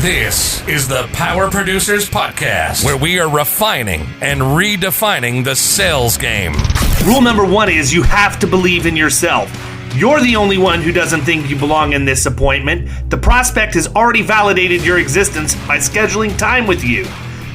This is the Power Producers Podcast, where we are refining and redefining the sales game. Rule number one is you have to believe in yourself. You're the only one who doesn't think you belong in this appointment. The prospect has already validated your existence by scheduling time with you.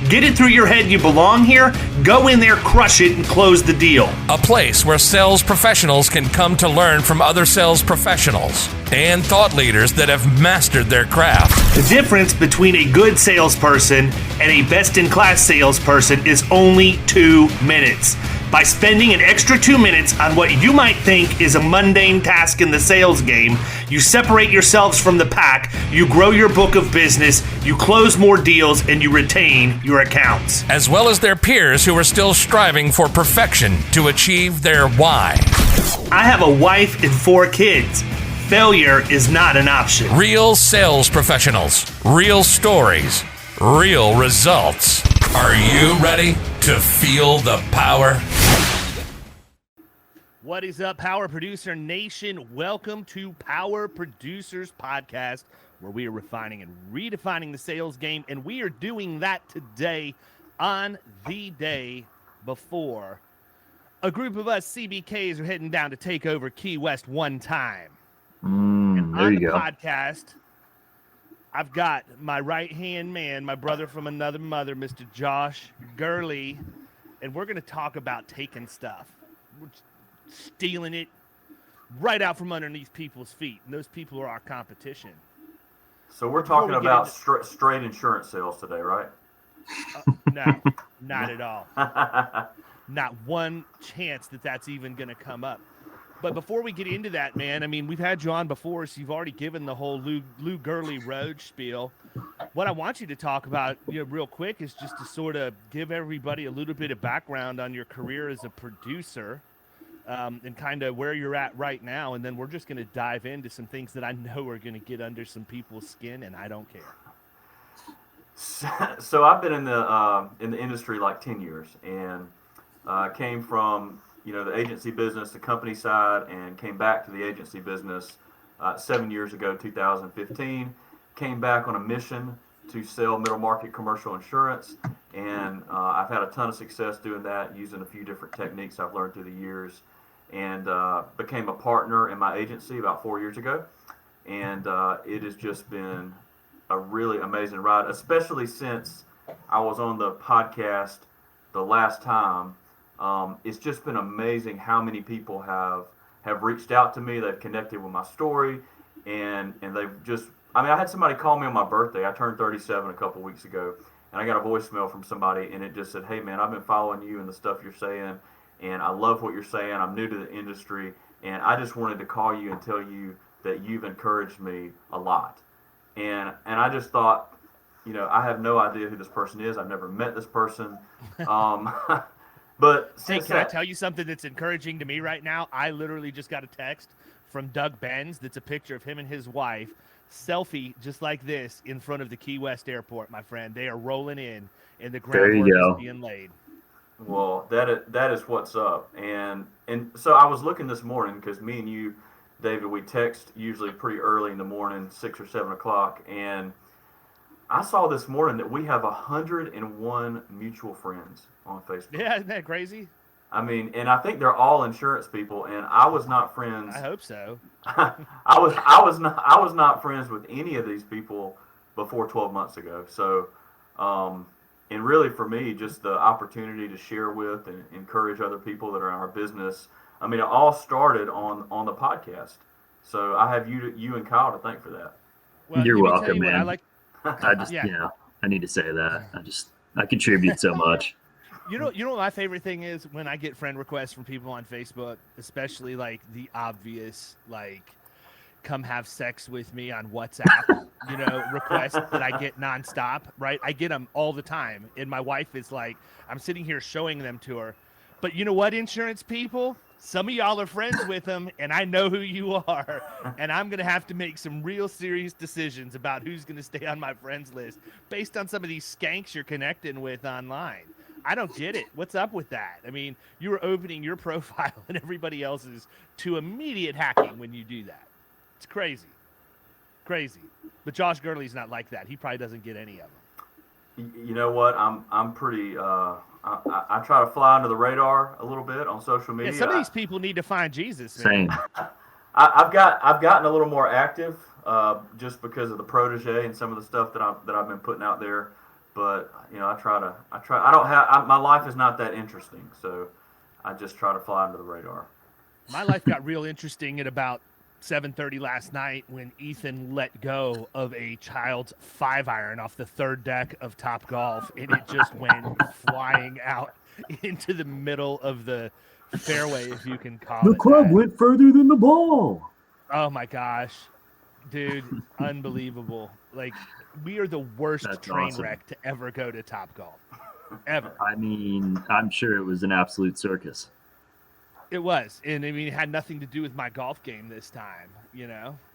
Get it through your head you belong here, go in there, crush it, and close the deal. A place where sales professionals can come to learn from other sales professionals and thought leaders that have mastered their craft. The difference between a good salesperson and a best-in-class salesperson is only 2 minutes. By spending an extra 2 minutes on what you might think is a mundane task in the sales game, you separate yourselves from the pack, you grow your book of business, you close more deals, and you retain your accounts. As well as their peers who are still striving for perfection to achieve their why. I have a wife and 4 kids. Failure is not an option. Real sales professionals, real stories, real results. Are you ready to feel the power? What is up, Power Producer Nation? Welcome to Power Producers Podcast, where we are refining and redefining the sales game, and we are doing that today on the day before a group of us CBKs are heading down to take over Key West one time. And there on you the go. podcast, I've got my right-hand man, my brother from another mother, Mr. Josh Gurley, and we're going to talk about taking stuff. We're stealing it right out from underneath people's feet, and those people are our competition. So we're talking about straight insurance sales today, right? No, not at all. Not one chance that that's even going to come up. But before we get into that, man, I mean, we've had you on before, so you've already given the whole Lou Gurley road spiel. What I want you to talk about, real quick, is just to sort of give everybody a little bit of background on your career as a producer, and kind of where you're at right now, and then we're just going to dive into some things that I know are going to get under some people's skin, and I don't care. So I've been in the industry like 10 years, and came from the agency business, the company side, and came back to the agency business 7 years ago, 2015. Came back on a mission to sell middle market commercial insurance, and I've had a ton of success doing that using a few different techniques I've learned through the years, and became a partner in my agency about 4 years ago, and it has just been a really amazing ride, especially since I was on the podcast the last time. It's just been amazing how many people have reached out to me. They've connected with my story, and they've just, I had somebody call me on my birthday. I turned 37 a couple weeks ago, and I got a voicemail from somebody, and it just said, "Hey man, I've been following you and the stuff you're saying, and I love what you're saying. I'm new to the industry, and I just wanted to call you and tell you that you've encouraged me a lot." And I just thought, I have no idea who this person is. I've never met this person. But hey, can I tell you something that's encouraging to me right now? I literally just got a text from Doug Benz that's a picture of him and his wife, selfie just like this in front of the Key West airport, my friend. They are rolling in the groundwork is being laid. Well, that is what's up. And so I was looking this morning, because me and you, David, we text usually pretty early in the morning, 6 or 7 o'clock, and I saw this morning that we have 101 mutual friends on Facebook. Yeah, isn't that crazy? And I think they're all insurance people, and I was not friends. I hope so. I was not friends with any of these people before 12 months ago. So, and really for me, just the opportunity to share with and encourage other people that are in our business. It all started on the podcast. So I have you and Kyle to thank for that. Well, you're welcome, man. I just, I need to say that. I contribute so much. You know what my favorite thing is? When I get friend requests from people on Facebook, especially like the obvious, like, come have sex with me on WhatsApp, requests that I get nonstop, right? I get them all the time. And my wife is like, I'm sitting here showing them to her. But you know what, insurance people? Some of y'all are friends with them, and I know who you are, and I'm going to have to make some real serious decisions about who's going to stay on my friends list based on some of these skanks you're connecting with online. I don't get it. What's up with that? You were opening your profile and everybody else's to immediate hacking when you do that. It's crazy. crazy. But Josh Gurley's not like that. He probably doesn't get any of them. You know what? I'm pretty. I try to fly under the radar a little bit on social media. Yeah, some of these people need to find Jesus. Man. Same. I've gotten a little more active just because of the protege and some of the stuff that I've been putting out there. But I try. I don't have my life is not that interesting, so I just try to fly under the radar. My life got real interesting at about 7:30 last night when Ethan let go of a child's 5-iron off the third deck of Top Golf, and it just went flying out into the middle of the fairway, if you can call it. The club that. went further than the ball. Oh my gosh, dude, unbelievable! Like, we are the worst train wreck to ever go to Top Golf, ever. I mean, I'm sure it was an absolute circus. It was, and I mean, it had nothing to do with my golf game this time,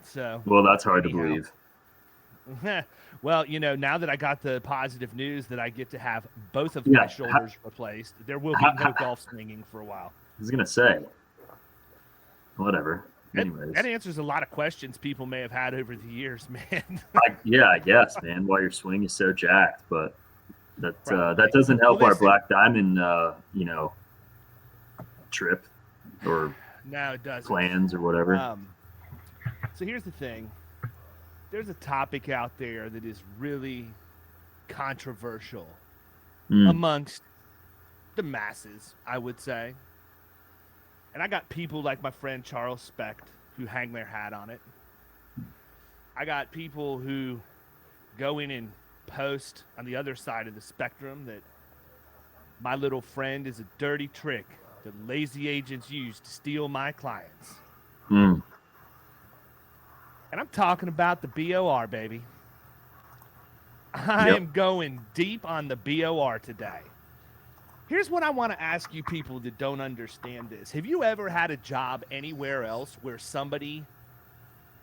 So. Well, that's hard to believe. Well, now that I got the positive news that I get to have both of my shoulders replaced, there will be no golf swinging for a while. I was gonna say, whatever. Anyways, that answers a lot of questions people may have had over the years, man. I guess, man. Why your swing is so jacked, but that doesn't help our Black Diamond, trip or no, it doesn't. Plans or whatever. So here's the thing. There's a topic out there that is really controversial amongst the masses, I would say. And I got people like my friend Charles Specht who hang their hat on it. I got people who go in and post on the other side of the spectrum that my little friend is a dirty trick that lazy agents use to steal my clients. And I'm talking about the BOR, baby. I am going deep on the BOR today. Here's what I want to ask you people that don't understand this. Have you ever had a job anywhere else where somebody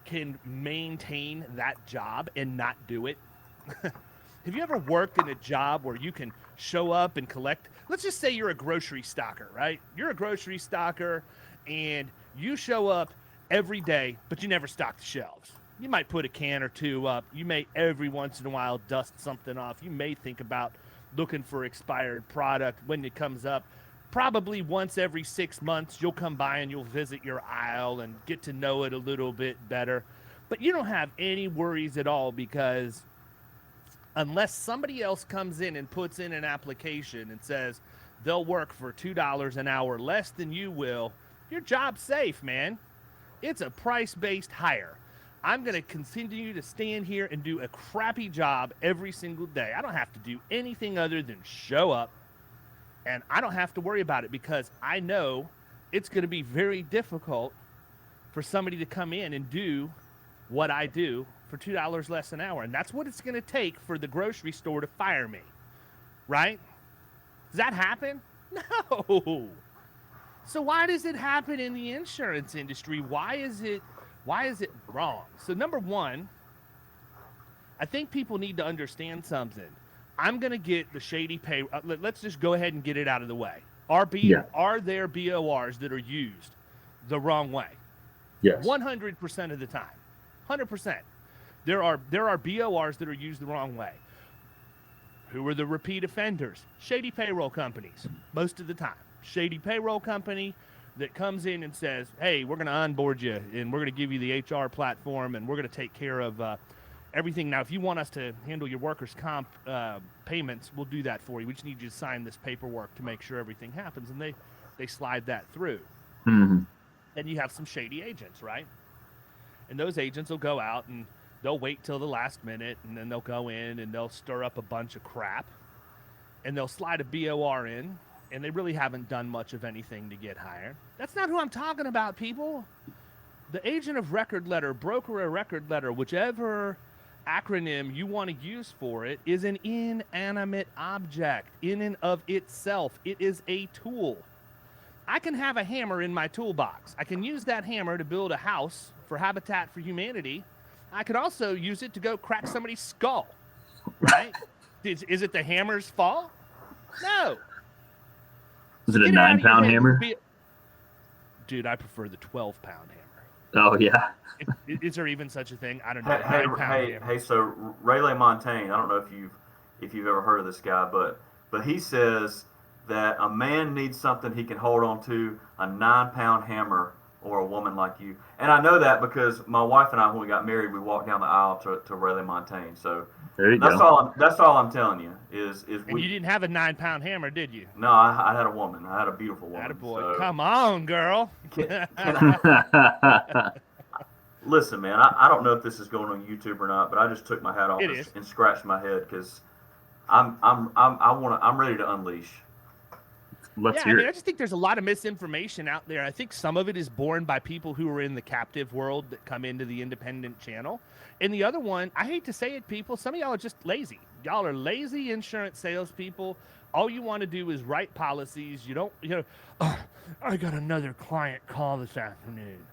can maintain that job and not do it? Have you ever worked in a job where you can show up and collect? Let's just say you're a grocery stocker, right? You're a grocery stocker and you show up every day, but you never stock the shelves. You might put a can or two up. You may every once in a while dust something off. You may think about looking for expired product when it comes up. Probably once every 6 months, you'll come by and you'll visit your aisle and get to know it a little bit better. But you don't have any worries at all because unless somebody else comes in and puts in an application and says they'll work for $2 an hour less than you will, your job's safe, man. It's a price-based hire. I'm going to continue to stand here and do a crappy job every single day. I don't have to do anything other than show up, and I don't have to worry about it because I know it's going to be very difficult for somebody to come in and do what I do for $2 less an hour. And that's what it's going to take for the grocery store to fire me, right? Does that happen? No. So why does it happen in the insurance industry? Why is it wrong? So number one, I think people need to understand something. I'm going to get the shady pay. Let's just go ahead and get it out of the way. Are there BORs that are used the wrong way? Yes. 100% of the time. 100%. There are BORs that are used the wrong way. Who are the repeat offenders? Shady payroll companies, most of the time. Shady payroll company that comes in and says, hey, we're going to onboard you and we're going to give you the HR platform and we're going to take care of everything. Now, if you want us to handle your workers' comp payments, we'll do that for you. We just need you to sign this paperwork to make sure everything happens. And they slide that through. Mm-hmm. And you have some shady agents, right? And those agents will go out and they'll wait till the last minute and then they'll go in and they'll stir up a bunch of crap and they'll slide a BOR in. And they really haven't done much of anything to get hired. That's not who I'm talking about, people. The agent of record letter, broker of record letter, whichever acronym you want to use for it, is an inanimate object in and of itself. It is a tool. I can have a hammer in my toolbox. I can use that hammer to build a house for Habitat for Humanity. I could also use it to go crack somebody's skull, right? Is it the hammer's fault? No. Is it a 9-pound hammer? Dude, I prefer the 12-pound hammer. Oh yeah. Is there even such a thing? I don't know. 9-pound hammer. Hey. So Ray Montagne, I don't know if you've ever heard of this guy, but he says that a man needs something he can hold on to, a 9-pound hammer, or a woman like you. And I know that because my wife and I, when we got married, we walked down the aisle to Ray Montagne. So There you that's go. that's all I'm telling you is And we. you didn't have a 9-pound hammer, did you? No, I had a woman. I had a beautiful woman. Attaboy. So Come on, girl. can listen, man. I don't know if this is going on YouTube or not, but I just took my hat off It is. and scratched my head because I'm ready to unleash. Let's I hear mean, I it. just think there's a lot of misinformation out there. I think some of it is born by people who are in the captive world that come into the independent channel. And the other one, I hate to say it, people, some of y'all are just lazy. Y'all are lazy insurance salespeople. All you want to do is write policies. You don't, oh, I got another client call this afternoon.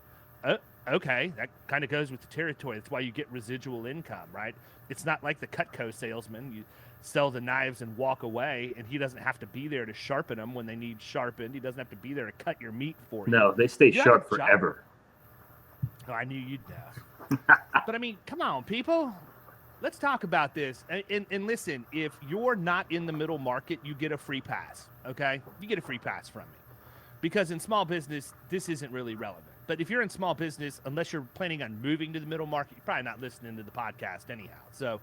Okay, that kind of goes with the territory. That's why you get residual income, right? It's not like the Cutco salesman. You sell the knives and walk away, and he doesn't have to be there to sharpen them when they need sharpened. He doesn't have to be there to cut your meat for you. No, they stay You have sharp a job. forever. Oh, I knew you'd know. But I mean, come on, people. Let's talk about this. And listen, if you're not in the middle market, you get a free pass, okay? You get a free pass from me. Because in small business, this isn't really relevant. But if you're in small business, unless you're planning on moving to the middle market, you're probably not listening to the podcast anyhow. So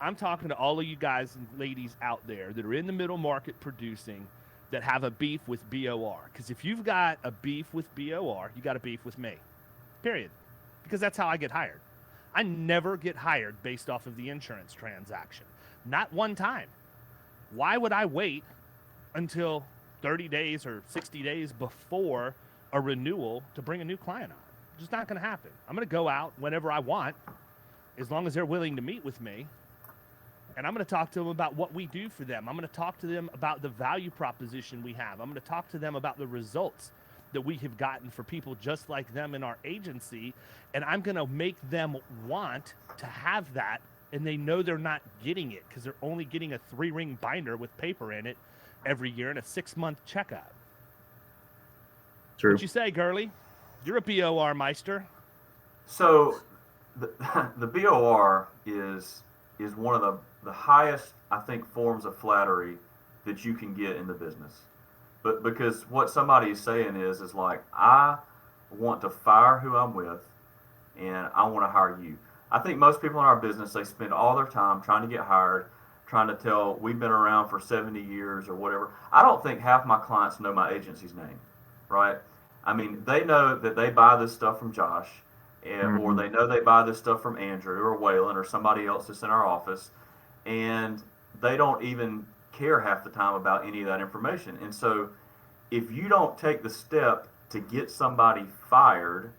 I'm talking to all of you guys and ladies out there that are in the middle market producing that have a beef with BOR. Because if you've got a beef with BOR, you got a beef with me. Period. Because that's how I get hired. I never get hired based off of the insurance transaction. Not one time. Why would I wait until 30 days or 60 days before a renewal to bring a new client on? Just not going to happen. I'm going to go out whenever I want, as long as they're willing to meet with me. And I'm going to talk to them about what we do for them. I'm going to talk to them about the value proposition we have. I'm going to talk to them about the results that we have gotten for people just like them in our agency. And I'm going to make them want to have that. And they know they're not getting it because they're only getting a 3-ring binder with paper in it every year and a 6-month checkup. True. What you say, Gurley? You're a BOR meister. So the BOR is one of the highest, I think, forms of flattery that you can get in the business. But because what somebody is saying is like, I want to fire who I'm with and I want to hire you. I think most people in our business, they spend all their time trying to get hired, trying to tell we've been around for 70 years or whatever. I don't think half my clients know my agency's name, right? I mean, they know that they buy this stuff from Josh, or they know they buy this stuff from Andrew or Waylon or somebody else that's in our office, and they don't even care half the time about any of that information. And so if you don't take the step to get somebody fired,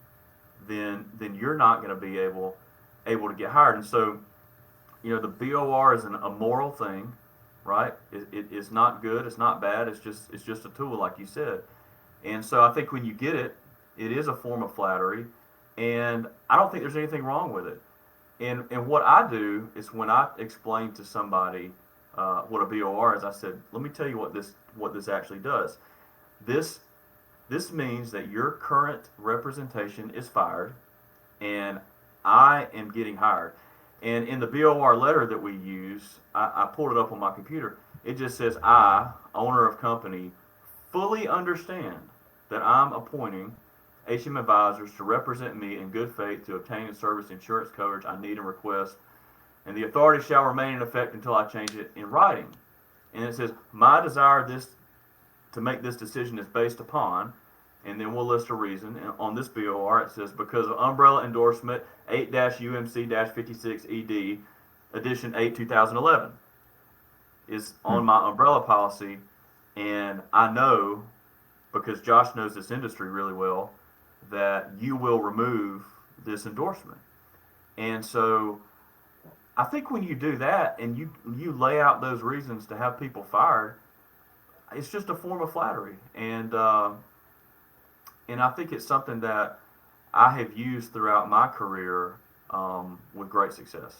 then you're not going to be able to get hired. And so, the BOR is a moral thing, right? It's not good, it's not bad, it's just a tool, like you said. And so I think when you get it, it is a form of flattery, and I don't think there's anything wrong with it. And what I do is when I explain to somebody what a BOR is, I said, let me tell you what this actually does. This means that your current representation is fired, and I am getting hired. And in the BOR letter that we use, I pulled it up on my computer. It just says, I, owner of company, fully understand that I'm appointing HM advisors to represent me in good faith to obtain and service insurance coverage I need and request, and the authority shall remain in effect until I change it in writing. And it says, my desire to make this decision is based upon, and then we'll list a reason. And on this BOR, it says, because of umbrella endorsement 8-UMC-56ED, edition 8-2011 is on my umbrella policy. And I know, because Josh knows this industry really well, that you will remove this endorsement. And so I think when you do that and you lay out those reasons to have people fired, it's just a form of flattery. And I think it's something that I have used throughout my career with great success.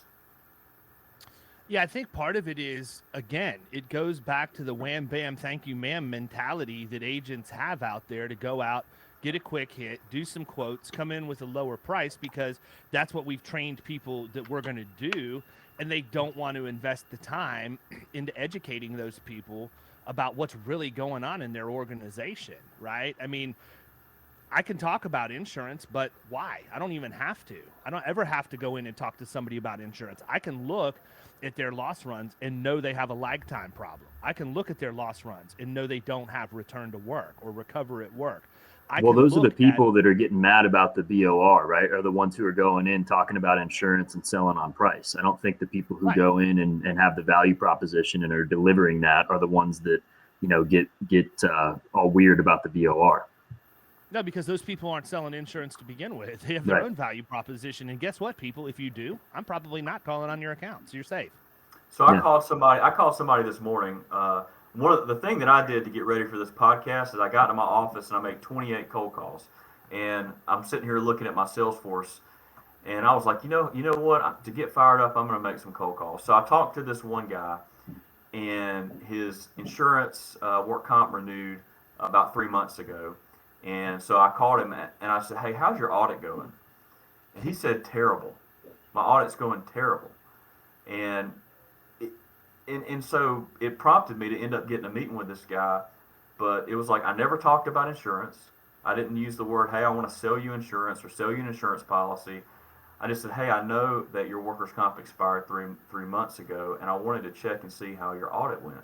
Yeah, I think part of it is, again, it goes back to the wham, bam, thank you, ma'am mentality that agents have out there to go out, get a quick hit, do some quotes, come in with a lower price because that's what we've trained people that we're going to do, and they don't want to invest the time into educating those people about what's really going on in their organization, right? I mean, I can talk about insurance, but why? I don't even have to. I don't ever have to go in and talk to somebody about insurance. I can look at their loss runs and know they have a lag time problem. I can look at their loss runs and know they don't have return to work or recover at work. Well, those are the people that are getting mad about the BOR, right? Are the ones who are going in talking about insurance and selling on price. I don't think the people who go in and have the value proposition and are delivering that are the ones that, get all weird about the BOR. No, because those people aren't selling insurance to begin with. They have their own value proposition. And guess what, people? If you do, I'm probably not calling on your account, so you're safe. So I called somebody this morning. One of the thing that I did to get ready for this podcast is I got into my office and I made 28 cold calls. And I'm sitting here looking at my Salesforce, and I was like, you know what? To get fired up, I'm going to make some cold calls. So I talked to this one guy, and his insurance work comp renewed about 3 months ago. And so I called him and I said, hey, how's your audit going? And he said, terrible. My audit's going terrible. And so it prompted me to end up getting a meeting with this guy. But it was like, I never talked about insurance. I didn't use the word, hey, I want to sell you insurance or sell you an insurance policy. I just said, hey, I know that your workers' comp expired three months ago, and I wanted to check and see how your audit went.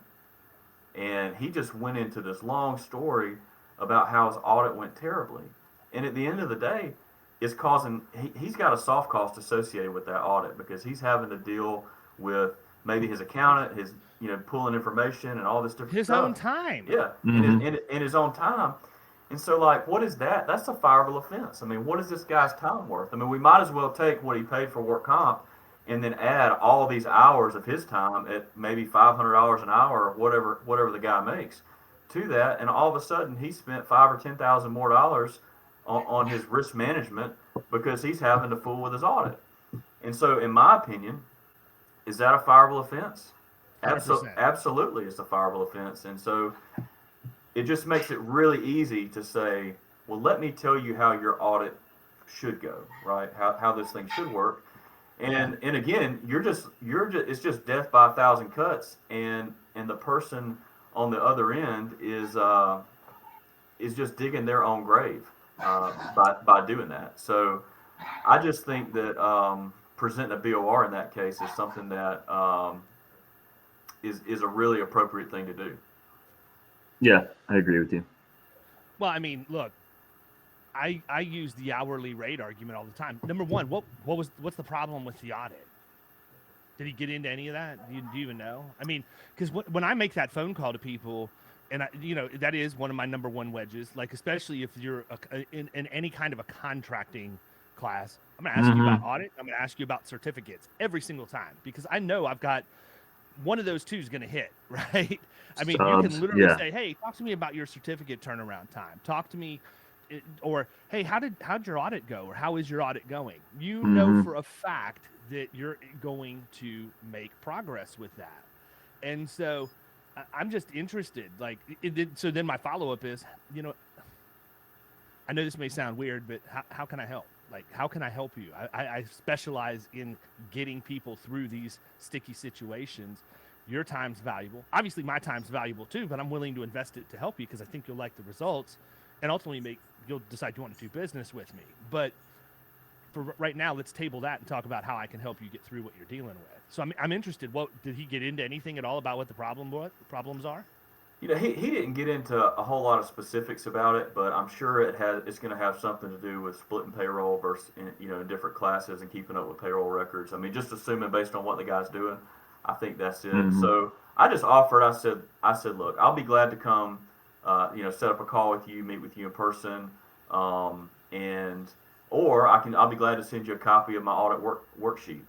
And he just went into this long story about how his audit went terribly. And at the end of the day, it's causing, he's got a soft cost associated with that audit because he's having to deal with maybe his accountant, his, pulling information and all this different his stuff. Own time. Yeah, in his own time. And so, what is that? That's a fireable offense. I mean, what is this guy's time worth? I mean, we might as well take what he paid for work comp and then add all these hours of his time at maybe $500 an hour or whatever the guy makes to that, and all of a sudden he spent $5,000 or $10,000 more dollars on his risk management because he's having to fool with his audit. And so, in my opinion, is that a fireable offense? Absolutely, it's a fireable offense. And so, it just makes it really easy to say, well, let me tell you how your audit should go, right? How this thing should work. And again, it's just death by 1,000 cuts, and the person on the other end is just digging their own grave by doing that. So I just think that presenting a BOR in that case is something that is a really appropriate thing to do. Yeah, I agree with you. Well, I mean, look, I use the hourly rate argument all the time. Number one, what's the problem with the audit? Did he get into any of that? Do you even know? I mean, because when I make that phone call to people, and that is one of my number one wedges. Like, especially if you're in any kind of a contracting class, I'm going to ask you about audit. I'm going to ask you about certificates every single time because I know I've got one of those two is going to hit, right? I mean, you can literally say, hey, talk to me about your certificate turnaround time. Talk to me. Or, hey, how'd your audit go? Or how is your audit going? You know for a fact that you're going to make progress with that. And so I'm just interested. So then my follow-up is, I know this may sound weird, but how can I help? How can I help you? I specialize in getting people through these sticky situations. Your time's valuable. Obviously, my time's valuable too, but I'm willing to invest it to help you because I think you'll like the results and ultimately you'll decide you want to do business with me. But for right now, let's table that and talk about how I can help you get through what you're dealing with. So I'm interested. Did he get into anything at all about what the problems are? He didn't get into a whole lot of specifics about it, but I'm sure it's going to have something to do with splitting payroll versus in different classes and keeping up with payroll records. I mean, just assuming based on what the guy's doing, I think that's it. So I just offered. I said, look, I'll be glad to come. Set up a call with you, meet with you in person, or I'll be glad to send you a copy of my audit worksheet,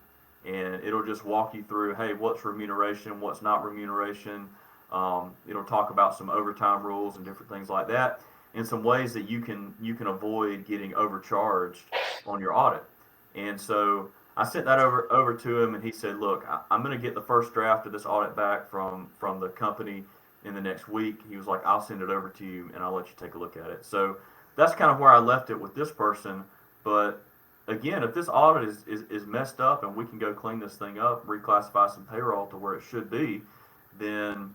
and it'll just walk you through, hey, what's remuneration, what's not remuneration. It'll talk about some overtime rules and different things like that, and some ways that you can avoid getting overcharged on your audit. And so I sent that over to him, and he said, look, I'm going to get the first draft of this audit back from the company in the next week. He was like, I'll send it over to you and I'll let you take a look at it. So that's kind of where I left it with this person. But again, if this audit is messed up and we can go clean this thing up, reclassify some payroll to where it should be, then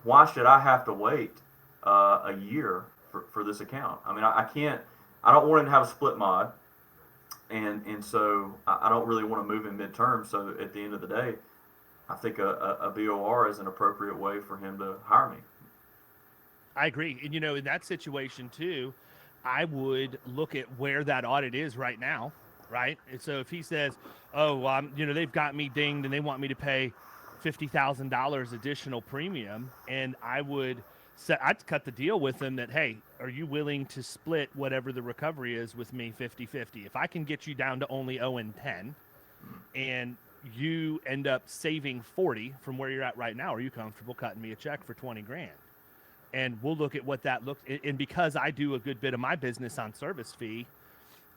why should I have to wait a year for this account? I mean, I can't. I don't want him to have a split mod, and so I don't really want to move in midterm. So at the end of the day, I think a BOR is an appropriate way for him to hire me. I agree. And, in that situation, too, I would look at where that audit is right now, right? And so if he says, oh, well, they've got me dinged and they want me to pay $50,000 additional premium, and I'd cut the deal with them that, hey, are you willing to split whatever the recovery is with me 50-50? If I can get you down to only 0-10 and you end up saving 40 from where you're at right now, are you comfortable cutting me a check for 20 grand? And we'll look at what that looks. And because I do a good bit of my business on service fee,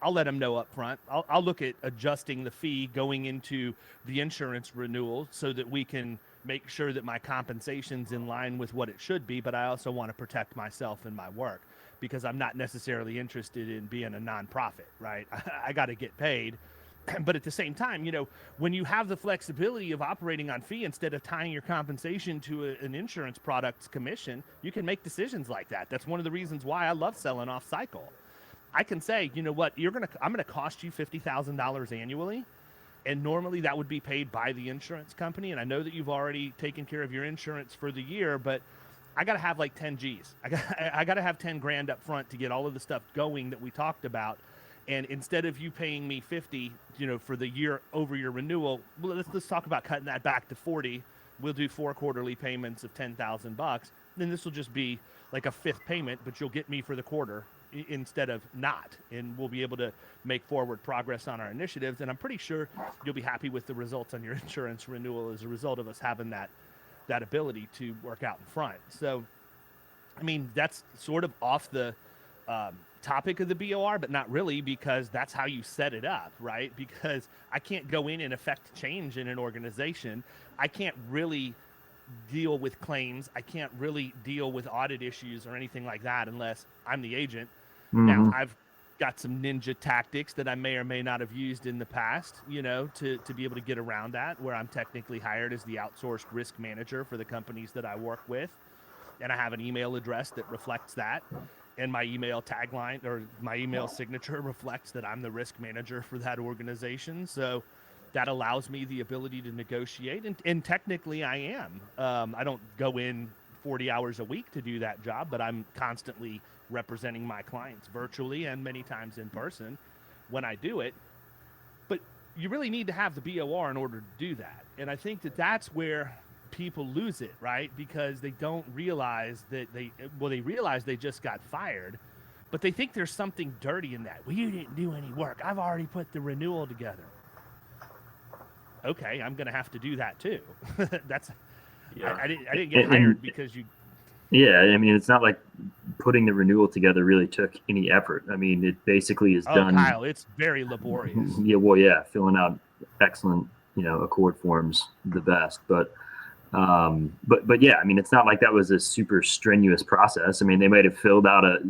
I'll let them know up front. I'll look at adjusting the fee going into the insurance renewal so that we can make sure that my compensation's in line with what it should be. But I also want to protect myself and my work, because I'm not necessarily interested in being a nonprofit, right? I got to get paid. But at the same time, when you have the flexibility of operating on fee instead of tying your compensation to an insurance product's commission, you can make decisions like that. That's one of the reasons why I love selling off cycle. I can say, you know what, I'm gonna cost you $50,000 annually, and normally that would be paid by the insurance company. And I know that you've already taken care of your insurance for the year, but I gotta have like 10 G's. I gotta have 10 grand up front to get all of the stuff going that we talked about. And instead of you paying me 50, for the year over your renewal, well, let's talk about cutting that back to 40. We'll do 4 quarterly payments of $10,000. Then this will just be like a 5th payment, but you'll get me for the quarter instead of not. And we'll be able to make forward progress on our initiatives. And I'm pretty sure you'll be happy with the results on your insurance renewal as a result of us having that ability to work out in front. So, I mean, that's sort of off the topic of the BOR, but not really, because that's how you set it up, right? Because I can't go in and affect change in an organization. I can't really deal with claims. I can't really deal with audit issues or anything like that unless I'm the agent. Mm-hmm. Now, I've got some ninja tactics that I may or may not have used in the past, to be able to get around that, where I'm technically hired as the outsourced risk manager for the companies that I work with. And I have an email address that reflects that. And my email tagline or my email signature reflects that I'm the risk manager for that organization. So that allows me the ability to negotiate. And technically I am. I don't go in 40 hours a week to do that job, but I'm constantly representing my clients virtually and many times in person when I do it. But you really need to have the BOR in order to do that. And I think that that's where people lose it, right? Because they don't realize that they realize they just got fired, but they think there's something dirty in that. Well, you didn't do any work. I've already put the renewal together. Okay, I'm going to have to do that too. That's, yeah. I didn't get hired because you. Yeah, I mean, it's not like putting the renewal together really took any effort. I mean, it basically is done. Kyle, it's very laborious. Yeah, well, yeah, filling out excellent, accord forms, the best, but yeah, I mean, it's not like that was a super strenuous process. I mean, they might have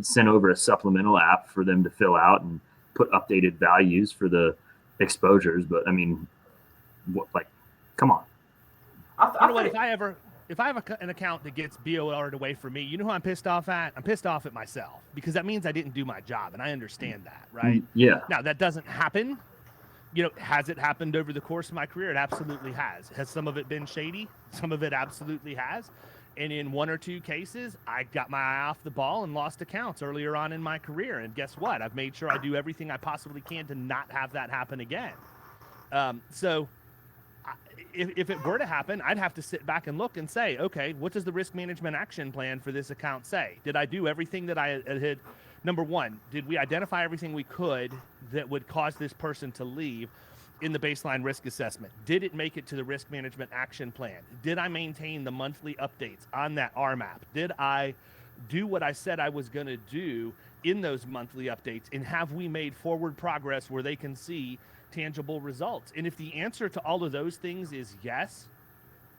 sent over a supplemental app for them to fill out and put updated values for the exposures. But I mean, come on. If I have an account that gets BOR'd away from me, you know who I'm pissed off at? I'm pissed off at myself, because that means I didn't do my job, and I understand that, right? Yeah. Now, that doesn't happen. Has it happened over the course of my career? It absolutely has. Has some of it been shady? Some of it absolutely has. And in 1 or 2 cases, I got my eye off the ball and lost accounts earlier on in my career. And guess what? I've made sure I do everything I possibly can to not have that happen again. So if it were to happen, I'd have to sit back and look and say, okay, what does the risk management action plan for this account say? Did I do everything that I had? Number one, did we identify everything we could that would cause this person to leave in the baseline risk assessment? Did it make it to the risk management action plan? Did I maintain the monthly updates on that RMAP? Did I do what I said I was going to do in those monthly updates? And have we made forward progress where they can see tangible results? And if the answer to all of those things is yes,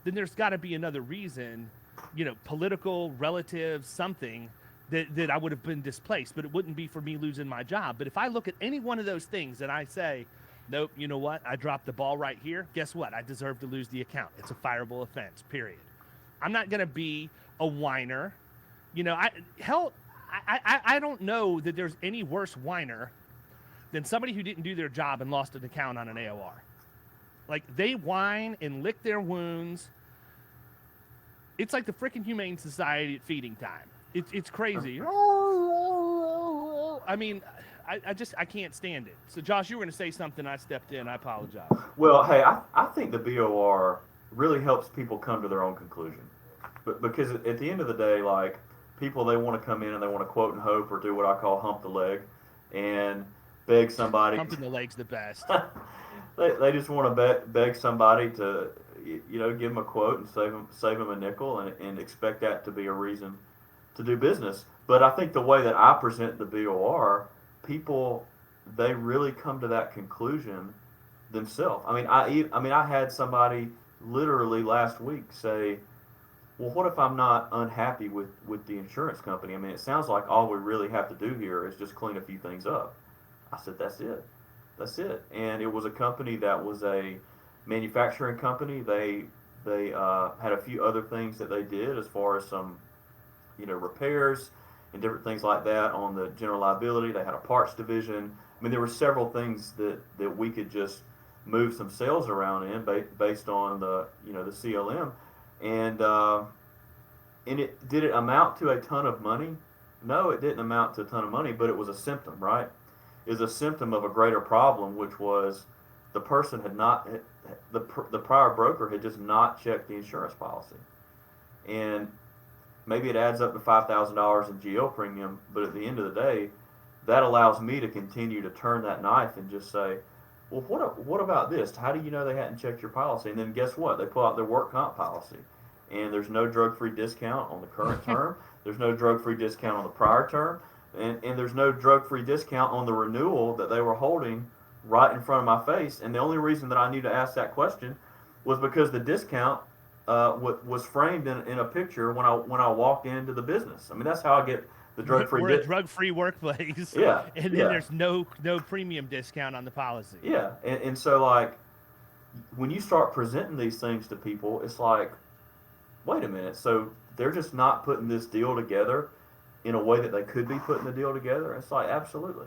then there's got to be another reason, political, relative, something, that I would have been displaced, but it wouldn't be for me losing my job. But if I look at any one of those things and I say, nope, you know what? I dropped the ball right here. Guess what? I deserve to lose the account. It's a fireable offense, period. I'm not going to be a whiner. You know, I don't know that there's any worse whiner than somebody who didn't do their job and lost an account on an AOR. Like, they whine and lick their wounds. It's like the freaking Humane Society at feeding time. It's crazy. I mean, I can't stand it. So, Josh, you were going to say something. I stepped in. I apologize. Well, hey, I think the BOR really helps people come to their own conclusion. But because at the end of the day, like, people, they want to come in and they want to quote and hope or do what I call hump the leg and beg somebody. Humping the leg's the best. They just want to beg somebody to, you know, give them a quote and save them a nickel and expect that to be a reason to do business. But I think the way that I present the BOR, people, they really come to that conclusion themselves. I mean, I had somebody literally last week say, well, what if I'm not unhappy with the insurance company? I mean, it sounds like all we really have to do here is just clean a few things up. I said, that's it. And it was a company that was a manufacturing company. They had a few other things that they did as far as some, you know, repairs and different things like that on the general liability. They had a parts division. I mean, there were several things that we could just move some sales around in based on the, you know, the CLM. And did it amount to a ton of money? No, it didn't amount to a ton of money, but it was a symptom, right? It was a symptom of a greater problem, which was the person had not, the prior broker had just not checked the insurance policy. And maybe it adds up to $5,000 in GL premium, but at the end of the day, that allows me to continue to turn that knife and just say, well, what about this? How do you know they hadn't checked your policy? And then guess what? They pull out their work comp policy, and there's no drug-free discount on the current term. There's no drug-free discount on the prior term, and there's no drug-free discount on the renewal that they were holding right in front of my face. And the only reason that I need to ask that question was because the discount was framed in a picture when I walked into the business. I mean, that's how I get the drug-free. We're a drug-free workplace. Yeah. And then there's no premium discount on the policy. Yeah. And so, like, when you start presenting these things to people, it's like, wait a minute. So they're just not putting this deal together in a way that they could be putting the deal together? It's like, absolutely.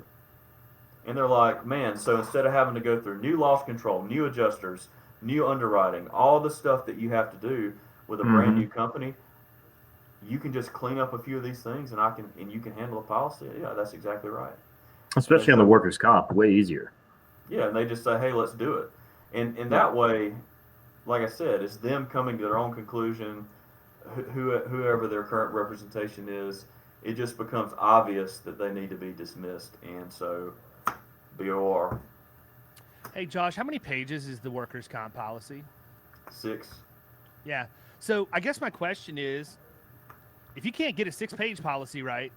And they're like, man, so instead of having to go through new loss control, new adjusters, new underwriting, all the stuff that you have to do with a brand new company, you can just clean up a few of these things and you can handle a policy. Yeah, that's exactly right. Especially on the workers' comp, way easier. Yeah, and they just say, hey, let's do it. And that way, like I said, it's them coming to their own conclusion, whoever their current representation is. It just becomes obvious that they need to be dismissed. And so, BOR. Hey, Josh, how many pages is the workers' comp policy? 6. Yeah. So I guess my question is, if you can't get a 6-page policy right,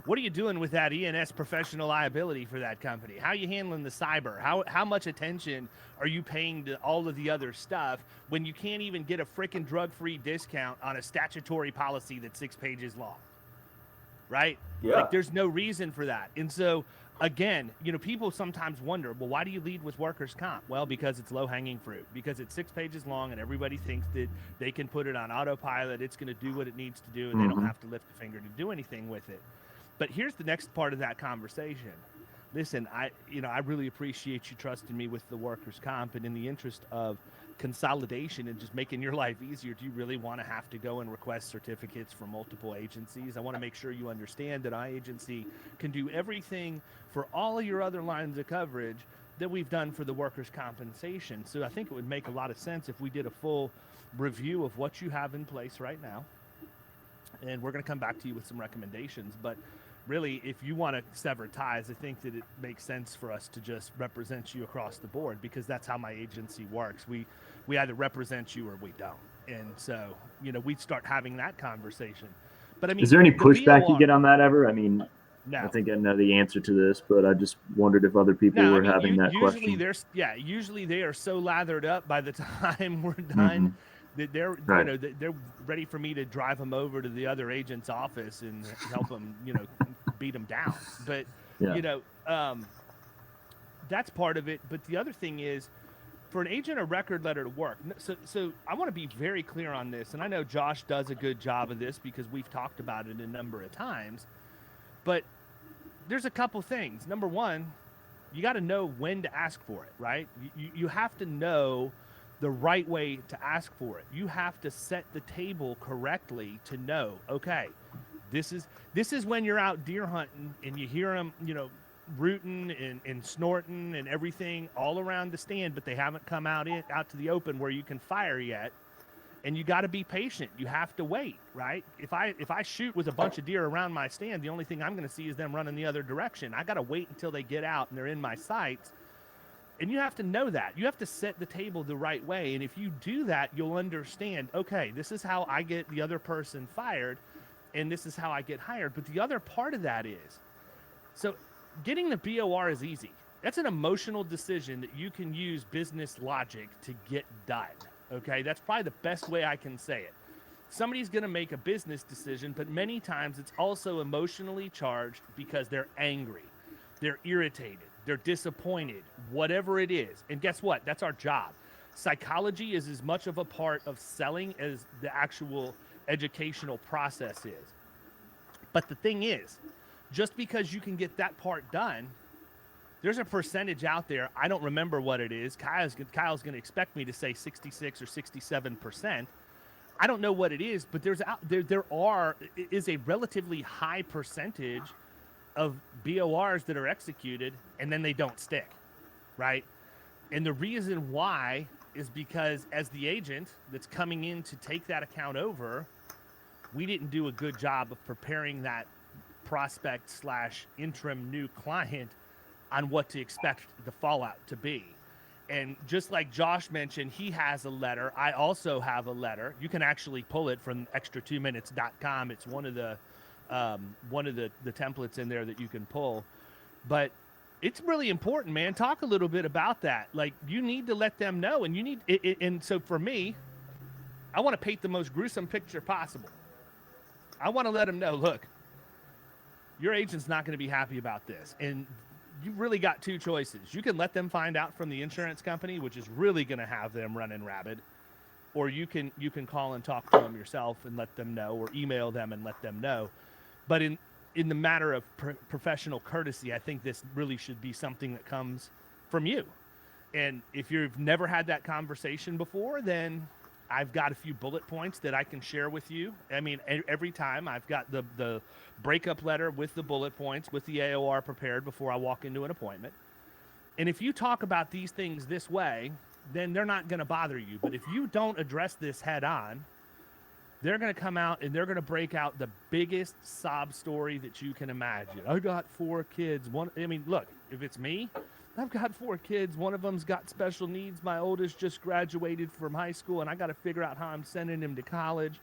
what are you doing with that E&S professional liability for that company? How are you handling the cyber? How much attention are you paying to all of the other stuff when you can't even get a freaking drug-free discount on a statutory policy that's 6 pages long? Right? Yeah. Like, there's no reason for that. And so, again, you know, people sometimes wonder, well, why do you lead with workers' comp? Well, because it's low-hanging fruit, because it's 6 pages long and everybody thinks that they can put it on autopilot, it's going to do what it needs to do, and they don't have to lift a finger to do anything with it. But here's the next part of that conversation. Listen, I really appreciate you trusting me with the workers' comp, and in the interest of consolidation and just making your life easier, do you really want to have to go and request certificates from multiple agencies? I want to make sure you understand that our agency can do everything for all of your other lines of coverage that we've done for the workers' compensation. So I think it would make a lot of sense if we did a full review of what you have in place right now. And we're going to come back to you with some recommendations. But really, if you want to sever ties, I think that it makes sense for us to just represent you across the board, because that's how my agency works. We either represent you or we don't. And so, you know, we'd start having that conversation. But I mean, is there any pushback VOR, you get on that ever? I mean, No. I think I know the answer to this, but I just wondered if other people were having that usually question. Usually they are so lathered up by the time we're done that they're Right. they're ready for me to drive them over to the other agent's office and help them beat them down. But Yeah. that's part of it. But the other thing is, for an agent of record letter to work. So I want to be very clear on this, and I know Josh does a good job of this because we've talked about it a number of times. But there's a couple things. Number one, you got to know when to ask for it, right? You have to know the right way to ask for it. You have to set the table correctly to know, okay, this is when you're out deer hunting and you hear them, rooting and snorting and everything all around the stand, but they haven't come out to the open where you can fire yet. And you got to be patient. You have to wait, right? If I shoot with a bunch of deer around my stand, the only thing I'm going to see is them running the other direction. I got to wait until they get out and they're in my sights. And you have to know that. You have to set the table the right way. And if you do that, you'll understand, okay, this is how I get the other person fired, and this is how I get hired. But the other part of that is, so getting the BOR is easy. That's an emotional decision that you can use business logic to get done. Okay, that's probably the best way I can say it. Somebody's going to make a business decision, but many times it's also emotionally charged because they're angry, they're irritated, they're disappointed, whatever it is. And guess what? That's our job. Psychology is as much of a part of selling as the actual educational process is. But the thing is, just because you can get that part done, there's a percentage out there. I don't remember what it is. Kyle's going to expect me to say 66 or 67%. I don't know what it is, but there is a relatively high percentage of BORs that are executed and then they don't stick, right? And the reason why is because as the agent that's coming in to take that account over, we didn't do a good job of preparing that prospect / interim new client on what to expect the fallout to be. And just like Josh mentioned, he has a letter. I also have a letter. You can actually pull it from extra2minutes.com. It's one of the templates in there that you can pull. But it's really important, man. Talk a little bit about that. Like, you need to let them know, and you need it. And so for me, I want to paint the most gruesome picture possible. I want to let them know, look, your agent's not going to be happy about this. And you've really got two choices. You can let them find out from the insurance company, which is really going to have them running rabid, or you can call and talk to them yourself and let them know, or email them and let them know. But in the matter of professional courtesy, I think this really should be something that comes from you. And if you've never had that conversation before, then I've got a few bullet points that I can share with you. I mean, every time I've got the breakup letter with the bullet points, with the AOR prepared before I walk into an appointment. And if you talk about these things this way, then they're not going to bother you. But if you don't address this head on, they're going to come out and they're going to break out the biggest sob story that you can imagine. I got 4 kids. Look, if it's me, I've got 4 kids. One of them's got special needs. My oldest just graduated from high school, and I got to figure out how I'm sending him to college.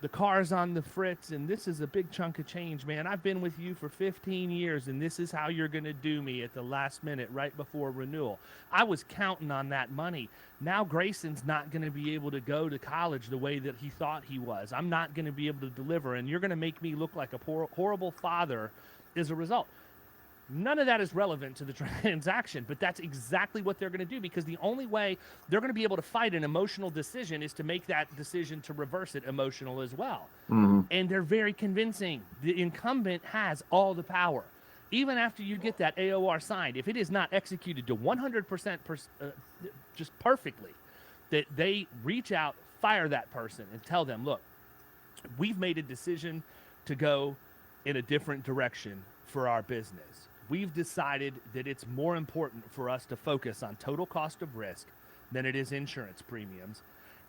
The car's on the fritz, and this is a big chunk of change, man. I've been with you for 15 years, and this is how you're going to do me at the last minute right before renewal. I was counting on that money. Now Grayson's not going to be able to go to college the way that he thought he was. I'm not going to be able to deliver, and you're going to make me look like a horrible father as a result. None of that is relevant to the transaction, but that's exactly what they're going to do, because the only way they're going to be able to fight an emotional decision is to make that decision to reverse it emotional as well. Mm-hmm. And they're very convincing. The incumbent has all the power. Even after you get that AOR signed, if it is not executed to 100% just perfectly, that they reach out, fire that person, and tell them, look, we've made a decision to go in a different direction for our business. We've decided that it's more important for us to focus on total cost of risk than it is insurance premiums.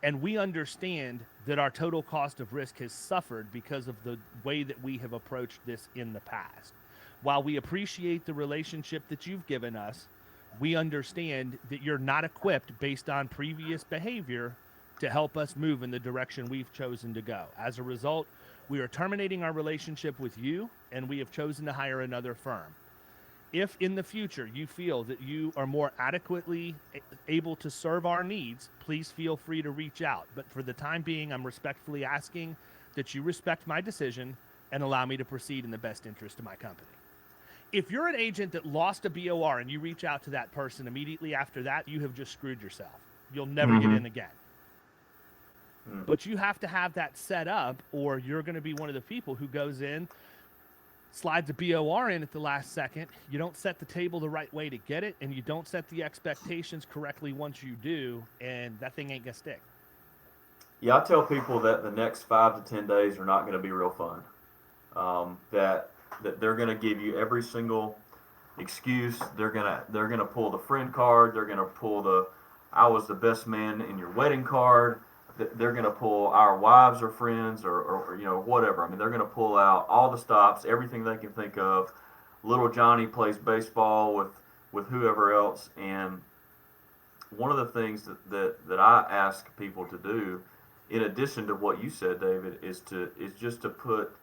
And we understand that our total cost of risk has suffered because of the way that we have approached this in the past. While we appreciate the relationship that you've given us, we understand that you're not equipped based on previous behavior to help us move in the direction we've chosen to go. As a result, we are terminating our relationship with you, and we have chosen to hire another firm. If in the future you feel that you are more adequately able to serve our needs, please feel free to reach out. But for the time being, I'm respectfully asking that you respect my decision and allow me to proceed in the best interest of my company. If you're an agent that lost a BOR and you reach out to that person immediately after that, you have just screwed yourself. You'll never get in again. But you have to have that set up, or you're going to be one of the people who goes in, slides a BOR in at the last second. You don't set the table the right way to get it, and you don't set the expectations correctly once you do, and that thing ain't going to stick. Yeah, I tell people that the next 5 to 10 days are not going to be real fun. That they're going to give you every single excuse. They're gonna pull the friend card. They're going to pull the "I was the best man in your wedding" card. They're going to pull "our wives are friends" or whatever. I mean, they're going to pull out all the stops, everything they can think of. Little Johnny plays baseball with whoever else. And one of the things that I ask people to do, in addition to what you said, David, is just to put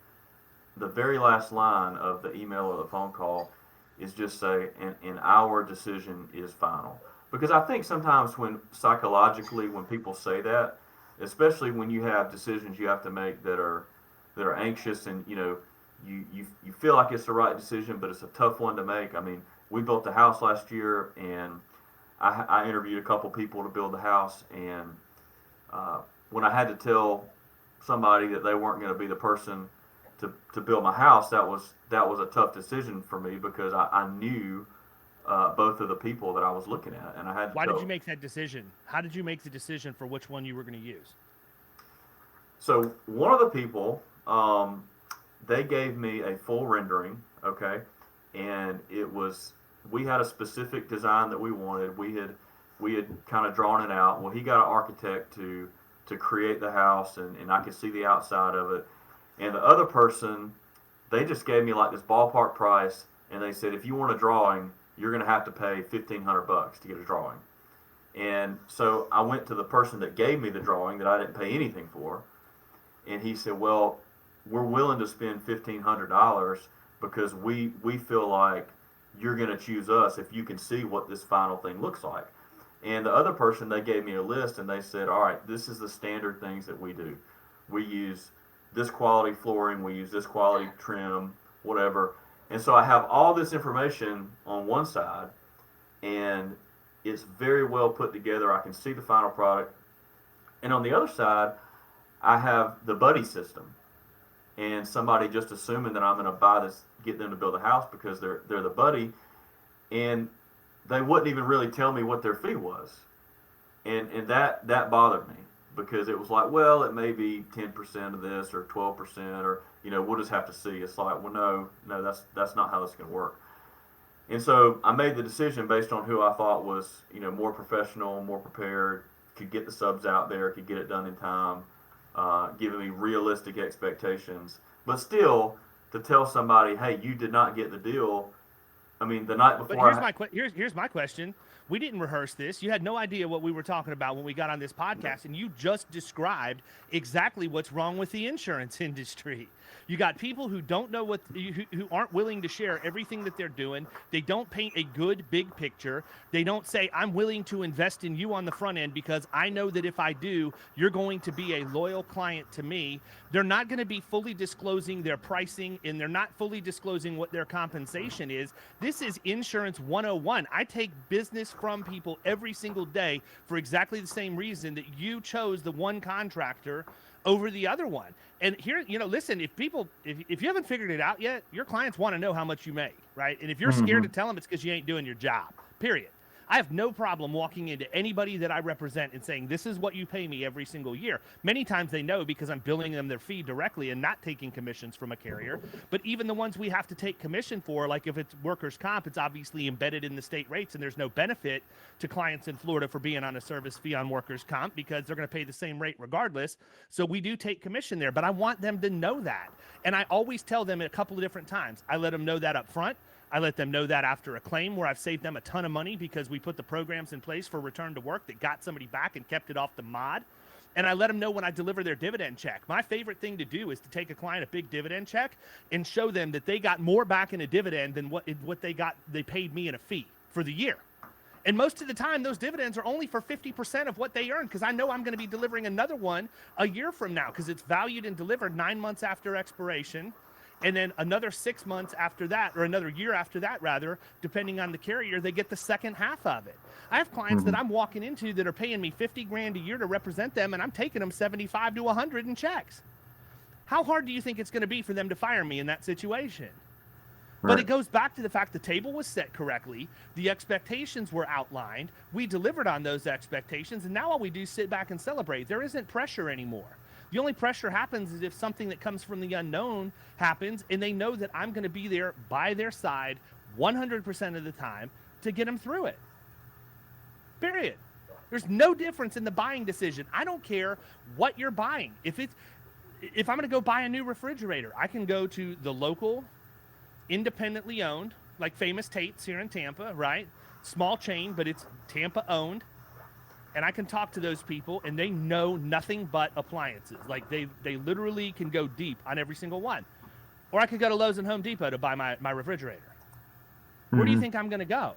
the very last line of the email or the phone call is just say, and our decision is final. Because I think sometimes when psychologically, when people say that, especially when you have decisions you have to make that are anxious, and you feel like it's the right decision, but it's a tough one to make. I mean, we built the house last year, and I interviewed a couple people to build the house, and when I had to tell somebody that they weren't going to be the person to build my house, that was a tough decision for me, because I knew both of the people that I was looking at, and I had to Why did you make that decision? How did you make the decision for which one you were going to use? So one of the people, they gave me a full rendering, okay, and we had a specific design that we wanted. We had kind of drawn it out. Well, he got an architect to create the house, and I could see the outside of it. And the other person, they just gave me like this ballpark price, and they said, if you want a drawing, you're going to have to pay $1,500 to get a drawing. And so I went to the person that gave me the drawing that I didn't pay anything for, and he said, well, we're willing to spend $1,500 because we feel like you're going to choose us if you can see what this final thing looks like. And the other person, they gave me a list, and they said, all right, this is the standard things that we do. We use this quality flooring, we use this quality trim, whatever. And so I have all this information on one side, and it's very well put together. I can see the final product. And on the other side, I have the buddy system, and somebody just assuming that I'm going to buy this, get them to build a house because they're the buddy, and they wouldn't even really tell me what their fee was. And that bothered me, because it was like, well, it may be 10% of this or 12%, or we'll just have to see. It's like, well, no, that's not how this can work. And so I made the decision based on who I thought was more professional, more prepared, could get the subs out there, could get it done in time, giving me realistic expectations. But still, to tell somebody, hey, you did not get the deal. I mean, the night before. But here's my question. We didn't rehearse this. You had no idea what we were talking about when we got on this podcast, and you just described exactly what's wrong with the insurance industry. You got people who don't know who aren't willing to share everything that they're doing. They don't paint a good big picture. They don't say, I'm willing to invest in you on the front end because I know that if I do, you're going to be a loyal client to me. They're not going to be fully disclosing their pricing, and they're not fully disclosing what their compensation is. This is insurance 101. I take business from people every single day for exactly the same reason that you chose the one contractor over the other one. And here, listen, if you haven't figured it out yet, your clients want to know how much you make, right? And if you're scared to tell them, it's because you ain't doing your job, period. I have no problem walking into anybody that I represent and saying, this is what you pay me every single year. Many times they know because I'm billing them their fee directly and not taking commissions from a carrier. But even the ones we have to take commission for, like if it's workers' comp, it's obviously embedded in the state rates, and there's no benefit to clients in Florida for being on a service fee on workers' comp because they're going to pay the same rate regardless. So we do take commission there, but I want them to know that. And I always tell them a couple of different times. I let them know that up front. I let them know that after a claim where I've saved them a ton of money because we put the programs in place for return to work that got somebody back and kept it off the mod. And I let them know when I deliver their dividend check. My favorite thing to do is to take a client a big dividend check and show them that they got more back in a dividend than what they paid me in a fee for the year. And most of the time, those dividends are only for 50% of what they earn, because I know I'm going to be delivering another one a year from now, because it's valued and delivered 9 months after expiration, and then another 6 months after that, or another year after that, rather, depending on the carrier, they get the second half of it. I have clients that I'm walking into that are paying me $50,000 a year to represent them, and I'm taking them 75 to 100 in checks. How hard do you think it's going to be for them to fire me in that situation? Right. But it goes back to the fact the table was set correctly, the expectations were outlined, we delivered on those expectations, and now all we do is sit back and celebrate. There isn't pressure anymore. The only pressure happens is if something that comes from the unknown happens, and they know that I'm going to be there by their side 100% of the time to get them through it. Period. There's no difference in the buying decision. I don't care what you're buying. If I'm going to go buy a new refrigerator, I can go to the local, independently owned, like Famous Tate's here in Tampa, right? Small chain, but it's Tampa owned. And I can talk to those people, and they know nothing but appliances. Like they literally can go deep on every single one. Or I could go to Lowe's and Home Depot to buy my refrigerator. Where do you think I'm going to go?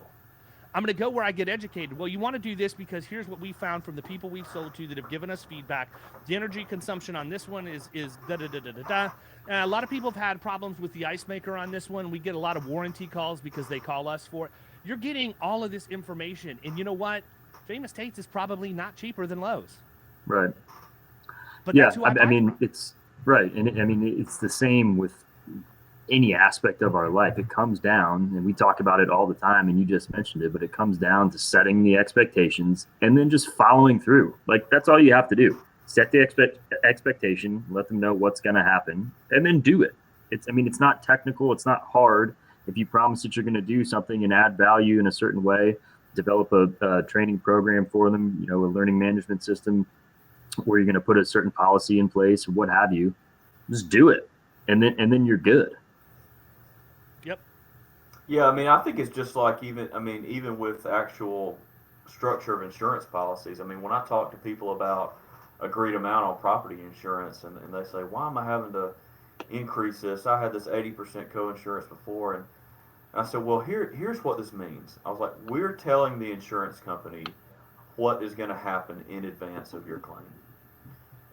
I'm going to go where I get educated. Well, you want to do this because here's what we found from the people we've sold to that have given us feedback. The energy consumption on this one is da-da-da-da-da-da. A lot of people have had problems with the ice maker on this one. We get a lot of warranty calls because they call us for it. You're getting all of this information. And you know what? Famous Tate's is probably not cheaper than Lowe's. Right. But Yeah, that's who I mean, it's right. And I mean, it's the same with any aspect of our life. It comes down, and we talk about it all the time, and you just mentioned it, but it comes down to setting the expectations and then just following through. Like, that's all you have to do. Set the expectation, let them know what's going to happen, and then do it. It's not technical. It's not hard. If you promise that you're going to do something and add value in a certain way, develop a training program for them, a learning management system where you're going to put a certain policy in place, what have you, just do it. And then you're good. Yep. Yeah, I think it's just like even with actual structure of insurance policies. When I talk to people about agreed amount on property insurance, and they say, why am I having to increase this? I had this 80% co-insurance before, and I said, well, here's what this means. I was like, we're telling the insurance company what is going to happen in advance of your claim.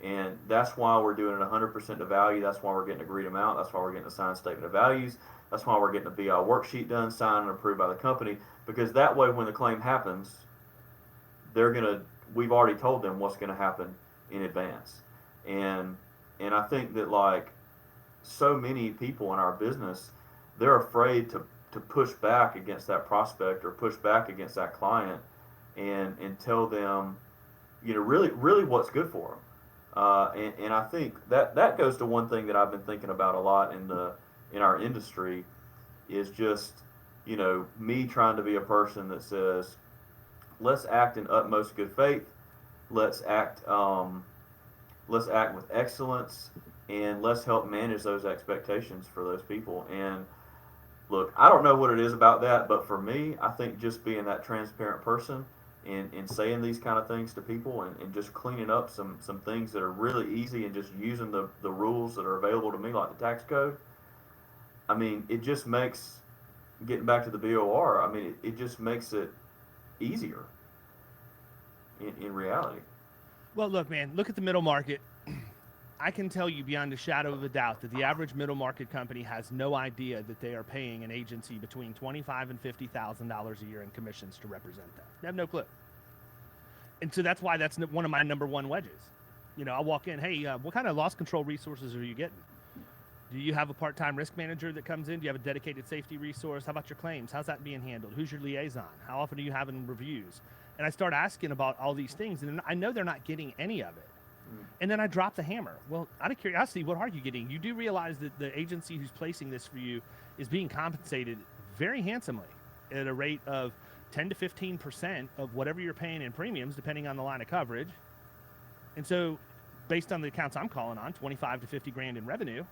And that's why we're doing it 100% to value. That's why we're getting agreed amount. That's why we're getting a signed statement of values. That's why we're getting a BI worksheet done, signed and approved by the company. Because that way, when the claim happens, we've already told them what's going to happen in advance. And I think that, like, so many people in our business, they're afraid to push back against that prospect or push back against that client and tell them, really what's good for them. And I think that goes to one thing that I've been thinking about a lot in our industry is just, me trying to be a person that says, let's act in utmost good faith. Let's act with excellence, and let's help manage those expectations for those people. And look, I don't know what it is about that, but for me, I think just being that transparent person and saying these kind of things to people and just cleaning up some things that are really easy and just using the rules that are available to me, like the tax code, it just makes, getting back to the BOR, it just makes it easier in reality. Well, look, man, look at the middle market. I can tell you beyond a shadow of a doubt that the average middle market company has no idea that they are paying an agency between $25,000 and $50,000 a year in commissions to represent them. They have no clue. And so that's why that's one of my number one wedges. I walk in, hey, what kind of loss control resources are you getting? Do you have a part-time risk manager that comes in? Do you have a dedicated safety resource? How about your claims? How's that being handled? Who's your liaison? How often are you having reviews? And I start asking about all these things, and I know they're not getting any of it. And then I drop the hammer. Well, out of curiosity, what are you getting? You do realize that the agency who's placing this for you is being compensated very handsomely at a rate of 10 to 15% of whatever you're paying in premiums, depending on the line of coverage. And so based on the accounts I'm calling on, 25 to 50 grand in revenue,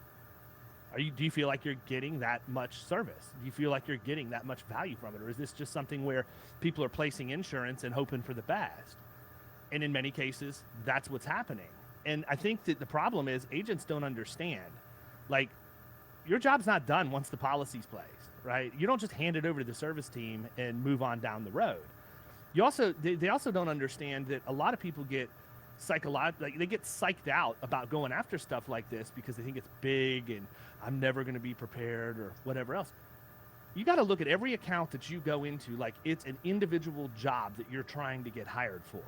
do you feel like you're getting that much service? Do you feel like you're getting that much value from it? Or is this just something where people are placing insurance and hoping for the best? And in many cases, that's what's happening. And I think that the problem is agents don't understand. Like, your job's not done once the policy's placed, right? You don't just hand it over to the service team and move on down the road. You also, they also don't understand that a lot of people get they get psyched out about going after stuff like this because they think it's big and I'm never going to be prepared or whatever else. You got to look at every account that you go into like it's an individual job that you're trying to get hired for.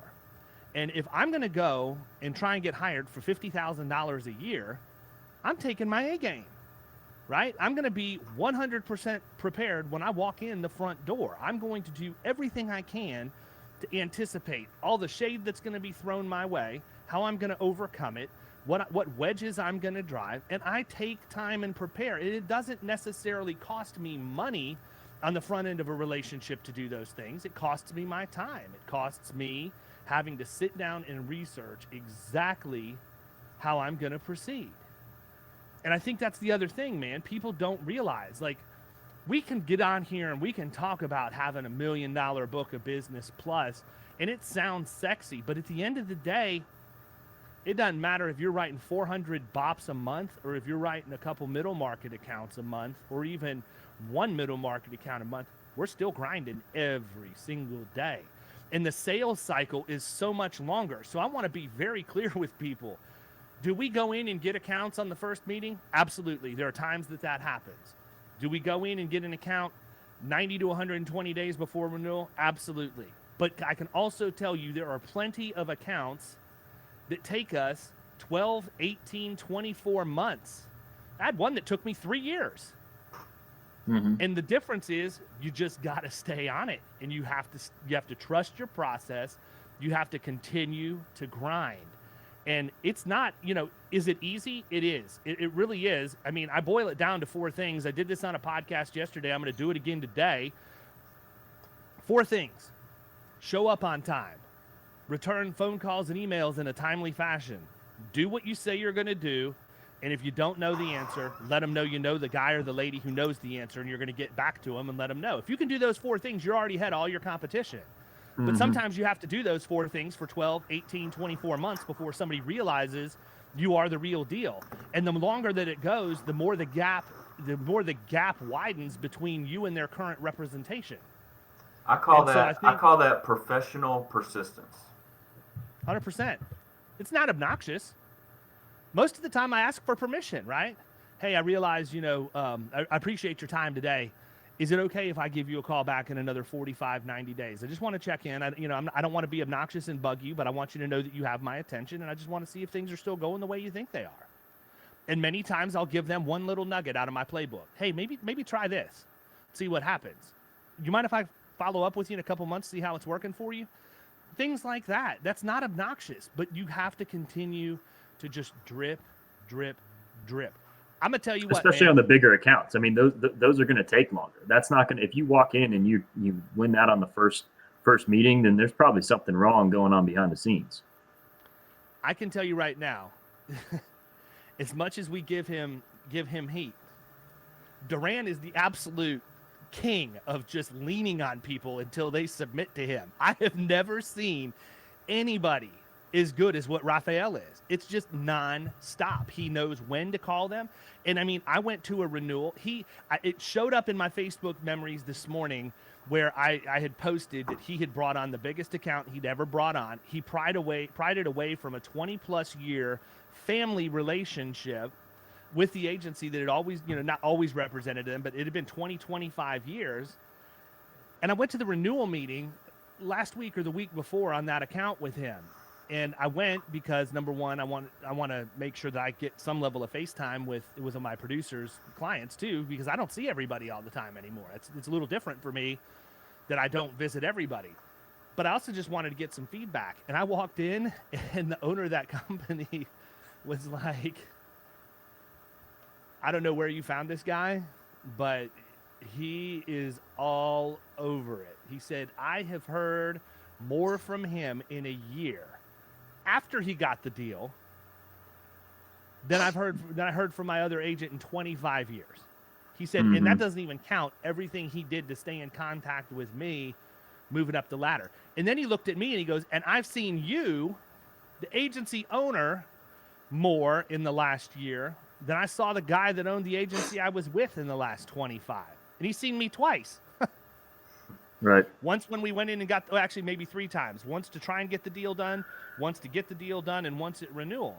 And if I'm going to go and try and get hired for $50,000 a year, I'm taking my A game, right? I'm going to be 100% prepared when I walk in the front door. I'm going to do everything I can to anticipate all the shade that's going to be thrown my way, how I'm going to overcome it, what wedges I'm going to drive, and I take time and prepare. It doesn't necessarily cost me money on the front end of a relationship to do those things. It costs me my time. It costs me having to sit down and research exactly how I'm going to proceed. And I think that's the other thing, man. People don't realize, like, we can get on here and we can talk about having $1 million book of business plus, and it sounds sexy, but at the end of the day, it doesn't matter if you're writing 400 bops a month or if you're writing a couple middle market accounts a month or even one middle market account a month. We're still grinding every single day. And the sales cycle is so much longer. So I want to be very clear with people. Do we go in and get accounts on the first meeting? Absolutely. There are times that happens. Do we go in and get an account 90 to 120 days before renewal? Absolutely. But I can also tell you there are plenty of accounts that take us 12, 18, 24 months. I had one that took me 3 years. Mm-hmm. And the difference is you just got to stay on it, and you have to trust your process. You have to continue to grind. And it's not, is it easy? It is. It really is. I mean, I boil it down to 4 things. I did this on a podcast yesterday. I'm going to do it again today. 4 things. Show up on time. Return phone calls and emails in a timely fashion. Do what you say you're going to do. And if you don't know the answer, let them know you know the guy or the lady who knows the answer, and you're going to get back to them and let them know. If you can do those 4 things, you're already ahead of all your competition. But sometimes you have to do those 4 things for 12, 18, 24 months before somebody realizes you are the real deal. And the longer that it goes, the more the gap widens between you and their current representation. I call that professional persistence. 100%. It's not obnoxious. Most of the time I ask for permission, right? Hey, I realize, I appreciate your time today. Is it okay if I give you a call back in another 45, 90 days? I just want to check in. I don't want to be obnoxious and bug you, but I want you to know that you have my attention, and I just want to see if things are still going the way you think they are. And many times I'll give them one little nugget out of my playbook. Hey, maybe try this. See what happens. You mind if I follow up with you in a couple months, see how it's working for you? Things like that. That's not obnoxious, but you have to continue to just drip, drip, drip. I'm gonna tell you what, especially on the bigger accounts. I mean, those are going to take longer. That's not going to. If you walk in and you win that on the first meeting, then there's probably something wrong going on behind the scenes. I can tell you right now, as much as we give him heat, Duran is the absolute king of just leaning on people until they submit to him. I have never seen anybody as good as what Raphael is. It's just non-stop. He knows when to call them. And I mean, I went to a renewal. It showed up in my Facebook memories this morning where I had posted that he had brought on the biggest account he'd ever brought on. He pried it away from a 20-plus year family relationship with the agency that had always, not always represented him, but it had been 20, 25 years. And I went to the renewal meeting last week or the week before on that account with him. And I went because, number one, I want to make sure that I get some level of FaceTime with my producers' clients too, because I don't see everybody all the time anymore. It's a little different for me that I don't visit everybody. But I also just wanted to get some feedback. And I walked in, and the owner of that company was like, I don't know where you found this guy, but he is all over it. He said, I have heard more from him in a year after he got the deal than I heard from my other agent in 25 years. He said, and that doesn't even count everything he did to stay in contact with me moving up the ladder. And then he looked at me and he goes, and I've seen you, the agency owner, more in the last year than I saw the guy that owned the agency I was with in the last 25. And he's seen me twice. Right. Once when we went in and got, actually maybe 3 times. Once to try and get the deal done, once to get the deal done, and once at renewal.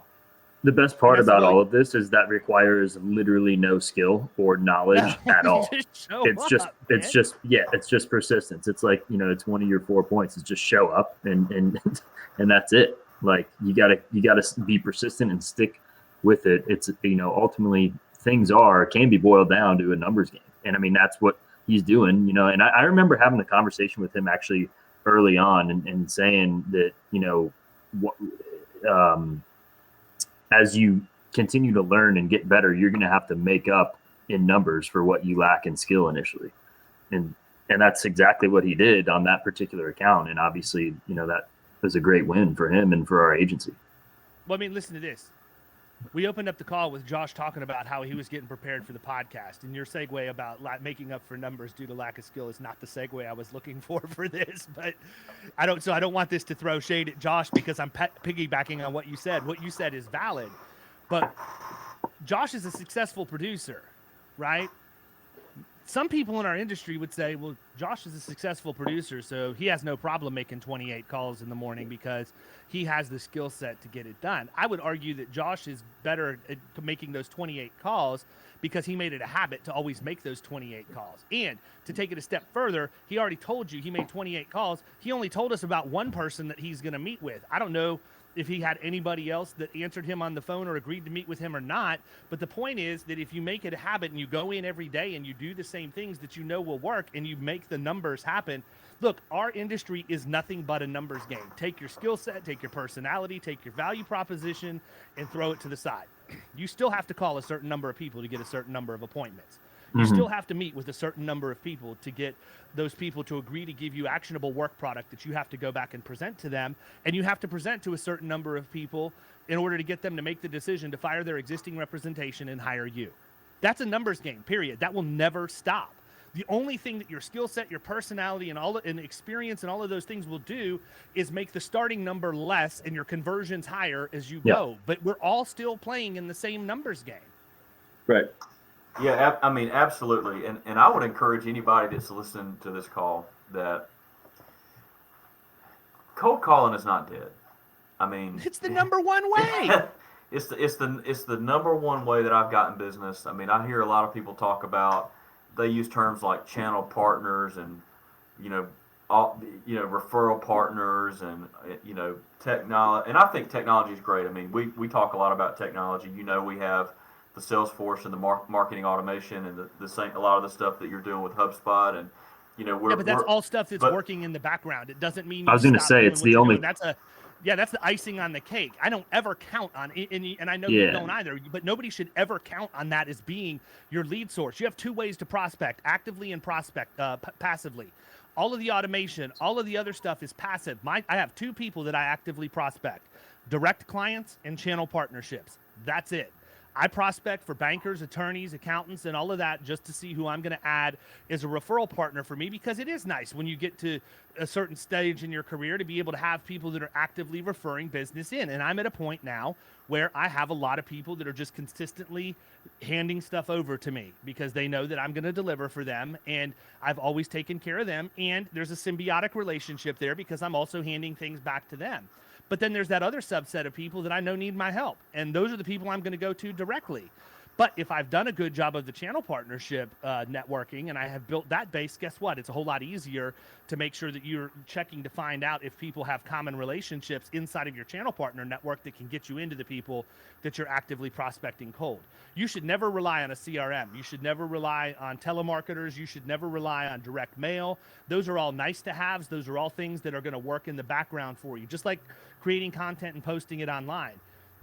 The best part about really, all of this is that requires literally no skill or knowledge at all. It's just persistence. It's like, it's one of your 4 points is just show up and that's it. Like you gotta be persistent and stick with it. It's, ultimately things can be boiled down to a numbers game. And I mean, that's what he's doing, and I remember having the conversation with him actually early on and saying that, as you continue to learn and get better, you're going to have to make up in numbers for what you lack in skill initially. And that's exactly what he did on that particular account. And obviously, that was a great win for him and for our agency. Well, I mean, listen to this. We opened up the call with Josh talking about how he was getting prepared for the podcast, and your segue about making up for numbers due to lack of skill is not the segue I was looking for this. But I don't want this to throw shade at Josh because I'm piggybacking on what you said. What you said is valid, but Josh is a successful producer, right? Some people in our industry would say, well, Josh is a successful producer, so he has no problem making 28 calls in the morning because he has the skill set to get it done. I would argue that Josh is better at making those 28 calls because he made it a habit to always make those 28 calls. And to take it a step further, he already told you he made 28 calls. He only told us about one person that he's going to meet with. I don't know if he had anybody else that answered him on the phone or agreed to meet with him or not. But the point is that if you make it a habit and you go in every day and you do the same things that will work and you make the numbers happen. Look, our industry is nothing but a numbers game. Take your skill set, take your personality, take your value proposition, and throw it to the side. You still have to call a certain number of people to get a certain number of appointments. You still have to meet with a certain number of people to get those people to agree to give you actionable work product that you have to go back and present to them. And you have to present to a certain number of people in order to get them to make the decision to fire their existing representation and hire you. That's a numbers game, period. That will never stop. The only thing that your skill set, your personality, and experience and all of those things will do is make the starting number less and your conversions higher as you go. But we're all still playing in the same numbers game. Right. Yeah, I mean, absolutely. And I would encourage anybody that's listening to this call that cold calling is not dead. I mean, it's the number one way. It's the number one way that I've gotten business. I mean, I hear a lot of people talk about, they use terms like channel partners and, referral partners and, technology. And I think technology is great. I mean, we talk a lot about technology. We have the Salesforce and the marketing automation and the same, a lot of the stuff that you're doing with HubSpot and but that's all stuff that's working in the background. It doesn't mean I was going to say it's the only. That's the icing on the cake. I don't ever count on it, and I know you don't either. But nobody should ever count on that as being your lead source. You have 2 ways to prospect: actively and passively. All of the automation, all of the other stuff is passive. I have 2 people that I actively prospect: direct clients and channel partnerships. That's it. I prospect for bankers, attorneys, accountants, and all of that just to see who I'm going to add as a referral partner for me, because it is nice when you get to a certain stage in your career to be able to have people that are actively referring business in. And I'm at a point now where I have a lot of people that are just consistently handing stuff over to me because they know that I'm going to deliver for them, and I've always taken care of them. And there's a symbiotic relationship there because I'm also handing things back to them. But then there's that other subset of people that I know need my help. And those are the people I'm going to go to directly. But if I've done a good job of the channel partnership networking and I have built that base, guess what? It's a whole lot easier to make sure that you're checking to find out if people have common relationships inside of your channel partner network that can get you into the people that you're actively prospecting cold. You should never rely on a CRM. You should never rely on telemarketers. You should never rely on direct mail. Those are all nice to haves. Those are all things that are going to work in the background for you, just like creating content and posting it online.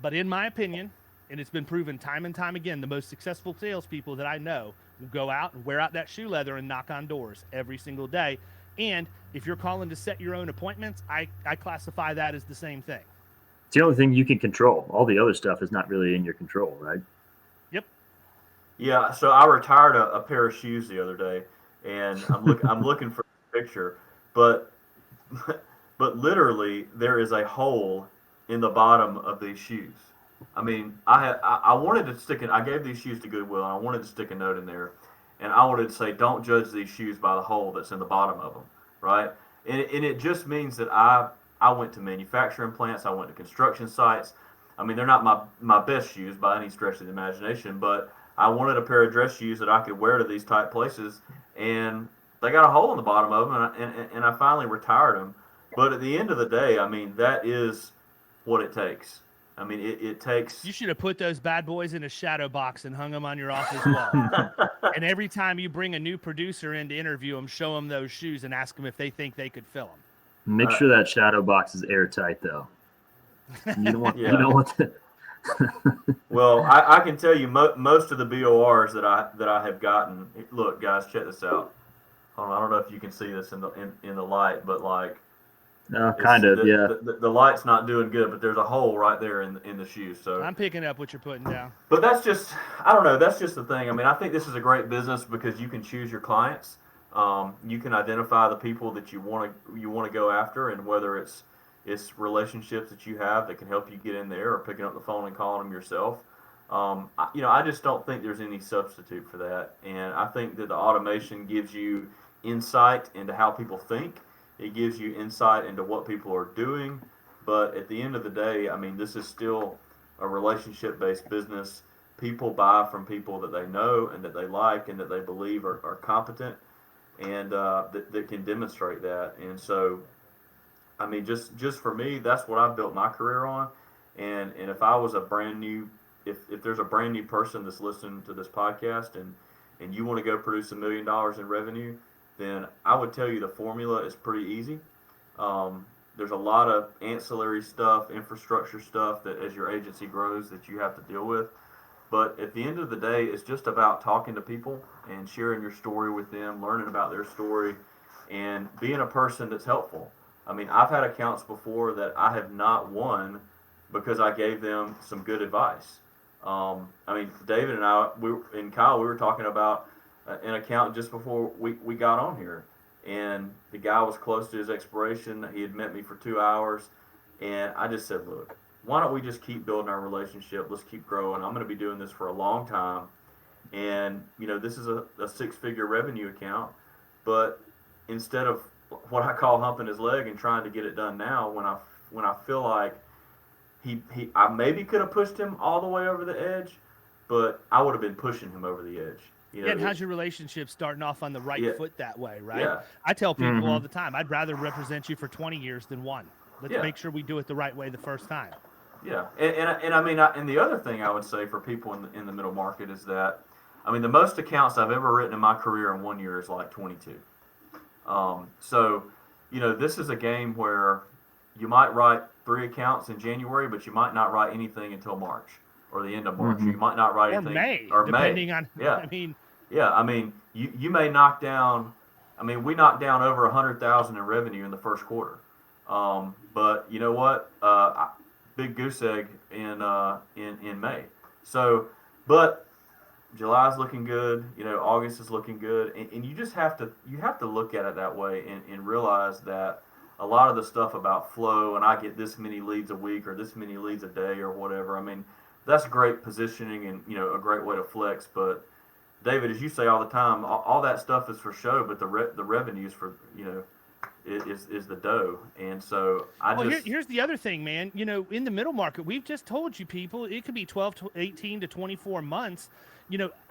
But in my opinion, and it's been proven time and time again, the most successful salespeople that I know will go out and wear out that shoe leather and knock on doors every single day. And if you're calling to set your own appointments, I classify that as the same thing. It's the only thing you can control. All the other stuff is not really in your control, right? Yep. Yeah. So I retired a pair of shoes the other day, and I'm looking for a picture. But but literally there is a hole in the bottom of these shoes. I mean, I wanted to stick it. I gave these shoes to Goodwill, and I wanted to stick a note in there, and I wanted to say, don't judge these shoes by the hole that's in the bottom of them, right? And it just means that I went to manufacturing plants, I went to construction sites. I mean, they're not my best shoes by any stretch of the imagination, but I wanted a pair of dress shoes that I could wear to these type places, and they got a hole in the bottom of them, and I finally retired them. But at the end of the day, I mean, that is what it takes. I mean, it takes. You should have put those bad boys in a shadow box and hung them on your office wall. And every time you bring a new producer in to interview them, show them those shoes and ask them if they think they could fill them. Make sure that shadow box is airtight, though. You don't want. Yeah. You don't want to. Well, I can tell you most of the BORs that I have gotten. Look, guys, check this out. I don't know if you can see this in the light, but like. Kind of, yeah. The light's not doing good, but there's a hole right there in the shoes. So I'm picking up what you're putting down. But that's just, I don't know. That's just the thing. I mean, I think this is a great business because you can choose your clients. You can identify the people that you want to go after, and whether it's relationships that you have that can help you get in there, or picking up the phone and calling them yourself. I just don't think there's any substitute for that. And I think that the automation gives you insight into how people think. It gives you insight into what people are doing. But at the end of the day, I mean, this is still a relationship-based business. People buy from people that they know and that they like and that they believe are competent, and that can demonstrate that. And so, I mean, just for me, that's what I've built my career on. And if I was a brand new, if there's a brand new person that's listening to this podcast and you want to go produce $1 million in revenue, then I would tell you the formula is pretty easy. There's a lot of ancillary stuff, infrastructure stuff that as your agency grows that you have to deal with. But at the end of the day, it's just about talking to people and sharing your story with them, learning about their story, and being a person that's helpful. I mean, I've had accounts before that I have not won because I gave them some good advice. I mean, David and Kyle, we were talking about an account just before we got on here, and the guy was close to his expiration. He had met me for 2 hours, and I just said, look, why don't we just keep building our relationship? Let's keep growing. I'm going to be doing this for a long time, and this is a 6-figure revenue account, but instead of what I call humping his leg and trying to get it done now, when I feel like I maybe could have pushed him all the way over the edge, but I would have been pushing him over the edge. And how's your relationship starting off on the right foot that way, right? Yeah. I tell people all the time, I'd rather represent you for 20 years than one. Let's make sure we do it the right way the first time. Yeah, and I mean, and the other thing I would say for people in the middle market is that, I mean, the most accounts I've ever written in my career in 1 year is like 22. So, this is a game where you might write 3 accounts in January, but you might not write anything until March or the end of March. You might not write anything. Or May, depending on, I mean, you may knock down, I mean, we knocked down over 100,000 in revenue in the first quarter. But you know what? Big goose egg in May. So, but July's looking good. August is looking good, and you just have to look at it that way and realize that a lot of the stuff about flow and I get this many leads a week or this many leads a day or whatever. I mean, that's great positioning and a great way to flex. But David, as you say all the time, all that stuff is for show, but the revenues for is the dough. And so here's the other thing, man. In the middle market, we've just told you people it could be 12 to 18 to 24 months.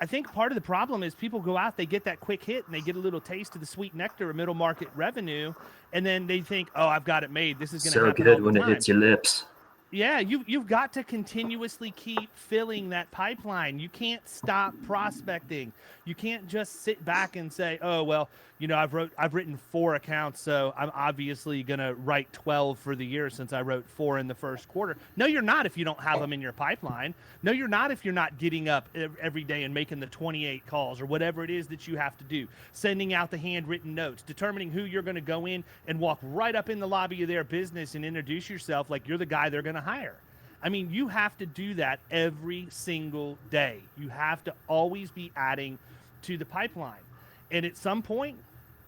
I think part of the problem is people go out, they get that quick hit, and they get a little taste of the sweet nectar of middle market revenue, and then they think, oh, I've got it made. This is going to happen so good all the when time. It hits your lips. Yeah, you've got to continuously keep filling that pipeline. You can't stop prospecting. You can't just sit back and say, oh, well, I've written 4 accounts, so I'm obviously going to write 12 for the year since I wrote 4 in the first quarter. No, you're not if you don't have them in your pipeline. No, you're not if you're not getting up every day and making the 28 calls or whatever it is that you have to do, sending out the handwritten notes, determining who you're going to go in and walk right up in the lobby of their business and introduce yourself like you're the guy they're going to hire. I mean, you have to do that every single day. You have to always be adding to the pipeline. And at some point,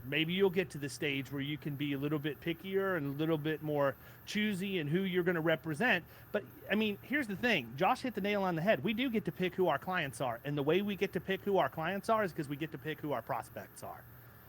Maybe you'll get to the stage where you can be a little bit pickier and a little bit more choosy in who you're going to represent. But I mean, here's the thing. Josh hit the nail on the head. We do get to pick who our clients are. And the way we get to pick who our clients are is because we get to pick who our prospects are.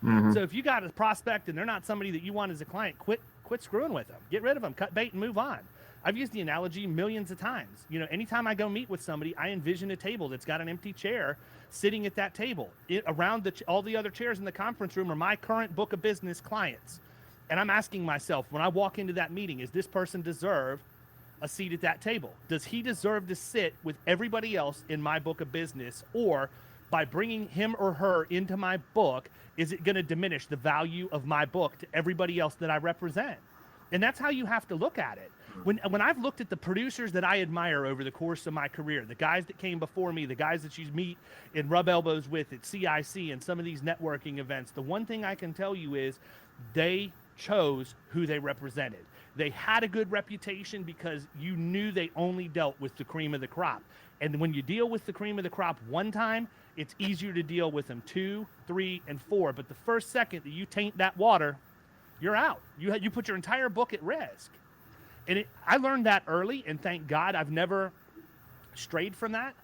Mm-hmm. So if you got a prospect and they're not somebody that you want as a client, quit screwing with them. Get rid of them, cut bait and move on. I've used the analogy millions of times. You know, anytime I go meet with somebody, I envision a table that's got an empty chair sitting at that table. Around all the other chairs in the conference room are my current book of business clients. And I'm asking myself, when I walk into that meeting, is this person deserve a seat at that table? Does he deserve to sit with everybody else in my book of business? Or by bringing him or her into my book, is it going to diminish the value of my book to everybody else that I represent? And that's how you have to look at it. When I've looked at the producers that I admire over the course of my career, the guys that came before me, the guys that you meet and rub elbows with at CIC and some of these networking events, the one thing I can tell you is they chose who they represented. They had a good reputation because you knew they only dealt with the cream of the crop. And when you deal with the cream of the crop one time, it's easier to deal with them 2, 3, and 4. But the first second that you taint that water, you're out. You put your entire book at risk. And I learned that early, and thank God I've never strayed from that.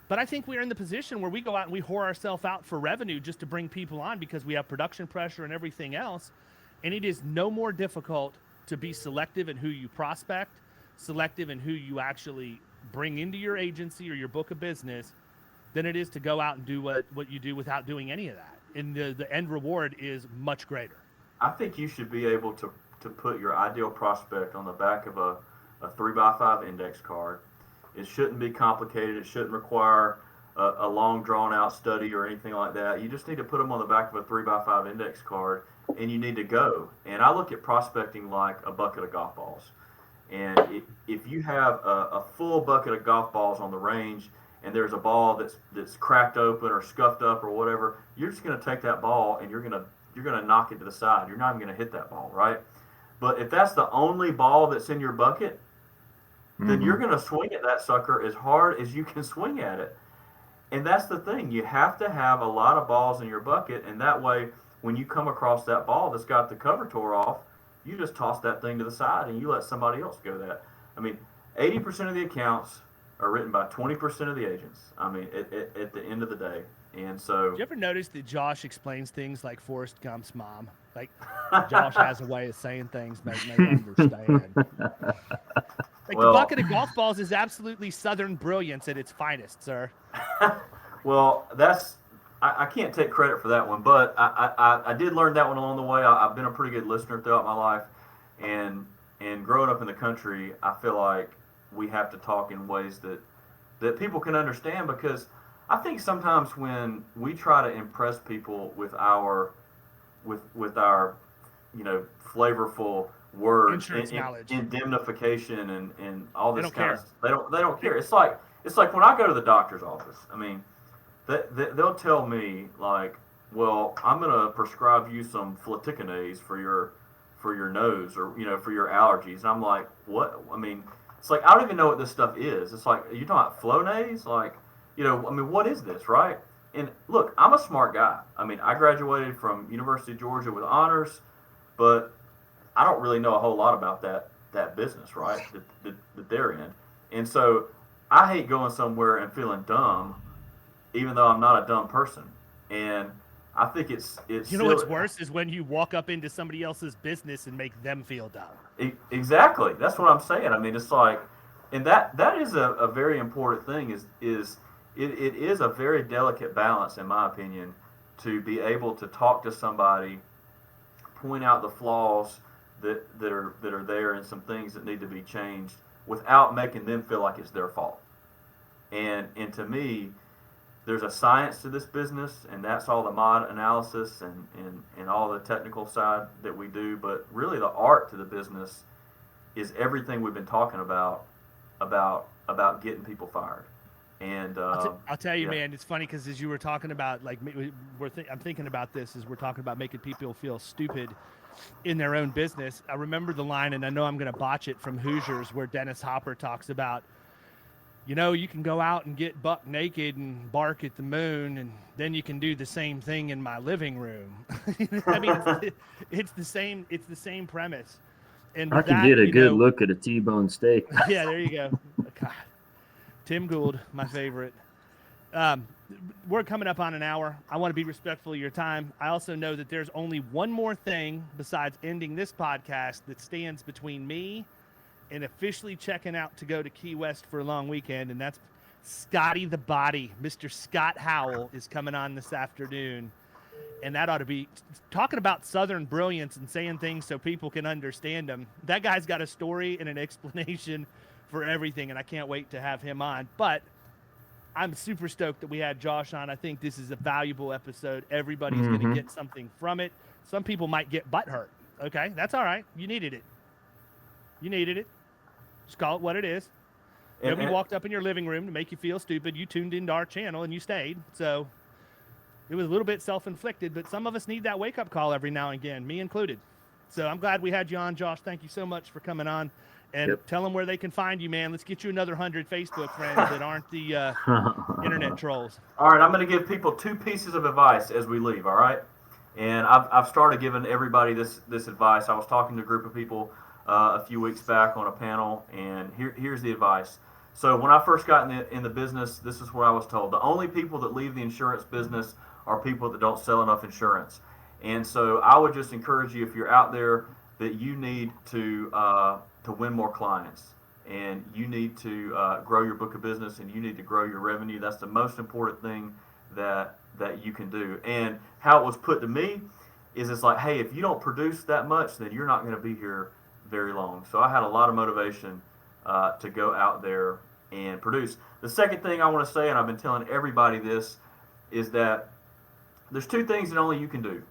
But I think we're in the position where we go out and we whore ourselves out for revenue just to bring people on because we have production pressure and everything else. And it is no more difficult to be selective in who you prospect, selective in who you actually bring into your agency or your book of business than it is to go out and do what you do without doing any of that. And the end reward is much greater. I think you should be able to put your ideal prospect on the back of a 3x5 index card. It shouldn't be complicated. It shouldn't require a long drawn-out study or anything like that. You just need to put them on the back of a 3x5 index card, and you need to go. And I look at prospecting like a bucket of golf balls. And if you have a full bucket of golf balls on the range and there's a ball that's cracked open or scuffed up or whatever, you're just going to take that ball and you're going to knock it to the side. You're not even going to hit that ball, right? But if that's the only ball that's in your bucket, then you're going to swing at that sucker as hard as you can swing at it. And that's the thing. You have to have a lot of balls in your bucket, and that way, when you come across that ball that's got the cover tore off, you just toss that thing to the side and you let somebody else go that. I mean, 80% of the accounts are written by 20% of the agents. I mean, at the end of the day. And so, did you ever notice that Josh explains things like Forrest Gump's mom? Like, Josh has a way of saying things make me understand. Like, the bucket of golf balls is absolutely Southern brilliance at its finest, sir. Well, I can't take credit for that one, but I did learn that one along the way. I've been a pretty good listener throughout my life, and growing up in the country, I feel like we have to talk in ways that people can understand, because I think sometimes when we try to impress people with our flavorful words, insurance knowledge, indemnification, and all this kind of stuff, they don't care. It's like when I go to the doctor's office. I mean, they'll tell me like, well, I'm going to prescribe you some fluticasone for your nose, or for your allergies. And I'm like, what? I mean, it's like, I don't even know what this stuff is. It's like, are you talking about Flonase? Like, I mean, what is this, right? And look, I'm a smart guy. I mean, I graduated from University of Georgia with honors, but I don't really know a whole lot about that business, right, that they're in. And so I hate going somewhere and feeling dumb, even though I'm not a dumb person. And I think it's what's worse is when you walk up into somebody else's business and make them feel dumb. Exactly. That's what I'm saying. I mean, it's like, and that is a very important thing, it is a very delicate balance, in my opinion, to be able to talk to somebody, point out the flaws that are there and some things that need to be changed without making them feel like it's their fault. And to me, there's a science to this business, and that's all the mod analysis and all the technical side that we do. But really, the art to the business is everything we've been talking about getting people fired. And I'll tell you, man, it's funny because as you were talking about, like, I'm thinking about this as we're talking about making people feel stupid in their own business. I remember the line, and I know I'm going to botch it, from Hoosiers, where Dennis Hopper talks about you can go out and get buck naked and bark at the moon, and then you can do the same thing in my living room. I mean, it's the same premise. And I can get a good look at a T-bone steak. Yeah, there you go. God. Tim Gould, my favorite. We're coming up on an hour. I want to be respectful of your time. I also know that there's only one more thing besides ending this podcast that stands between me and officially checking out to go to Key West for a long weekend, and that's Scotty the Body. Mr. Scott Howell is coming on this afternoon, and that ought to be talking about Southern brilliance and saying things so people can understand them. That guy's got a story and an explanation for everything, and I can't wait to have him on. But I'm super stoked that we had Josh on. I think this is a valuable episode. Everybody's going to get something from it. Some people might get butthurt. Okay, that's all right. You needed it. Just call it what it is. Nobody walked up in your living room to make you feel stupid. You tuned into our channel and you stayed. So it was a little bit self-inflicted, but some of us need that wake-up call every now and again, me included. So I'm glad we had you on, Josh. Thank you so much for coming on. And tell them where they can find you, man. Let's get you another 100 Facebook friends that aren't the internet trolls. All right, I'm going to give people 2 pieces of advice as we leave, all right? And I've started giving everybody this advice. I was talking to a group of people a few weeks back on a panel, and here's the advice. So when I first got in the business, this is what I was told. The only people that leave the insurance business are people that don't sell enough insurance. And so I would just encourage you, if you're out there, that you need to win more clients, and you need to grow your book of business, and you need to grow your revenue. That's the most important thing that you can do. And how it was put to me is, it's like, hey, if you don't produce that much, then you're not going to be here very long. So I had a lot of motivation to go out there and produce. The second thing I want to say, and I've been telling everybody this, is that there's 2 things that only you can do,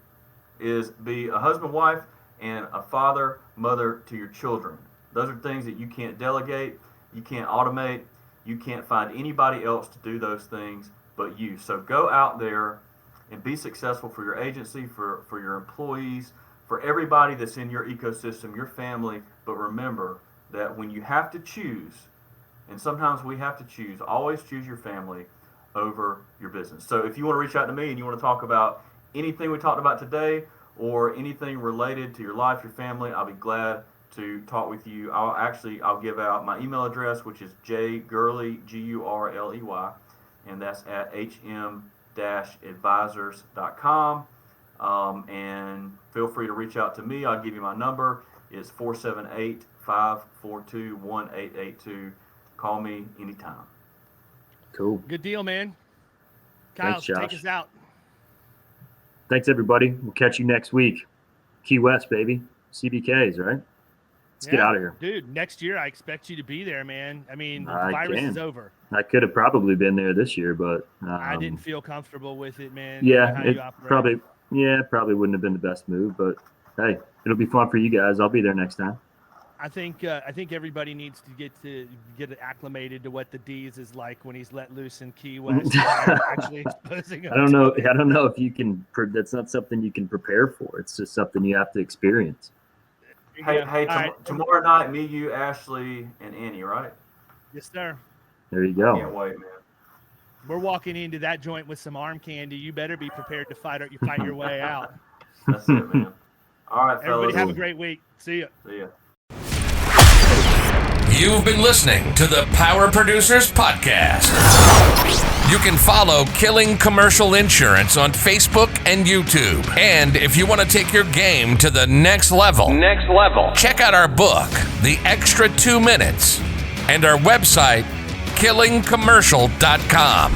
is be a husband, wife, and a father, mother to your children. Those are things that you can't delegate, you can't automate, you can't find anybody else to do those things but you. So go out there and be successful for your agency, for your employees, for everybody that's in your ecosystem, your family. But remember that when you have to choose, and sometimes we have to choose, always choose your family over your business. So if you want to reach out to me and you want to talk about anything we talked about today, or anything related to your life, your family, I'll be glad to talk with you. I'll give out my email address, which is jgurley, Gurley, and that's at hm-advisors.com. And feel free to reach out to me. I'll give you my number. It's 478-542-1882. Call me anytime. Cool. Good deal, man. Kyle, Thanks, Josh. take us out. Thanks, everybody. We'll catch you next week. Key West, baby. CBKs, right? Let's get out of here. Dude, next year I expect you to be there, man. I mean, the virus is over. I could have probably been there this year, but I didn't feel comfortable with it, man. Yeah, it probably wouldn't have been the best move, but hey, it'll be fun for you guys. I'll be there next time. I think everybody needs to get acclimated to what the D's is like when he's let loose in Key West. Actually exposing I don't know if you can. That's not something you can prepare for. It's just something you have to experience. Hey, tomorrow night, me, you, Ashley, and Annie, right? Yes, sir. There you go. Can't wait, man. We're walking into that joint with some arm candy. You better be prepared to fight your way out. That's it, man. All right, fellas. Everybody have a great week. See ya. See ya. You've been listening to the Power Producers Podcast. You can follow Killing Commercial Insurance on Facebook and YouTube. And if you want to take your game to the next level, check out our book, The Extra 2 Minutes, and our website, killingcommercial.com.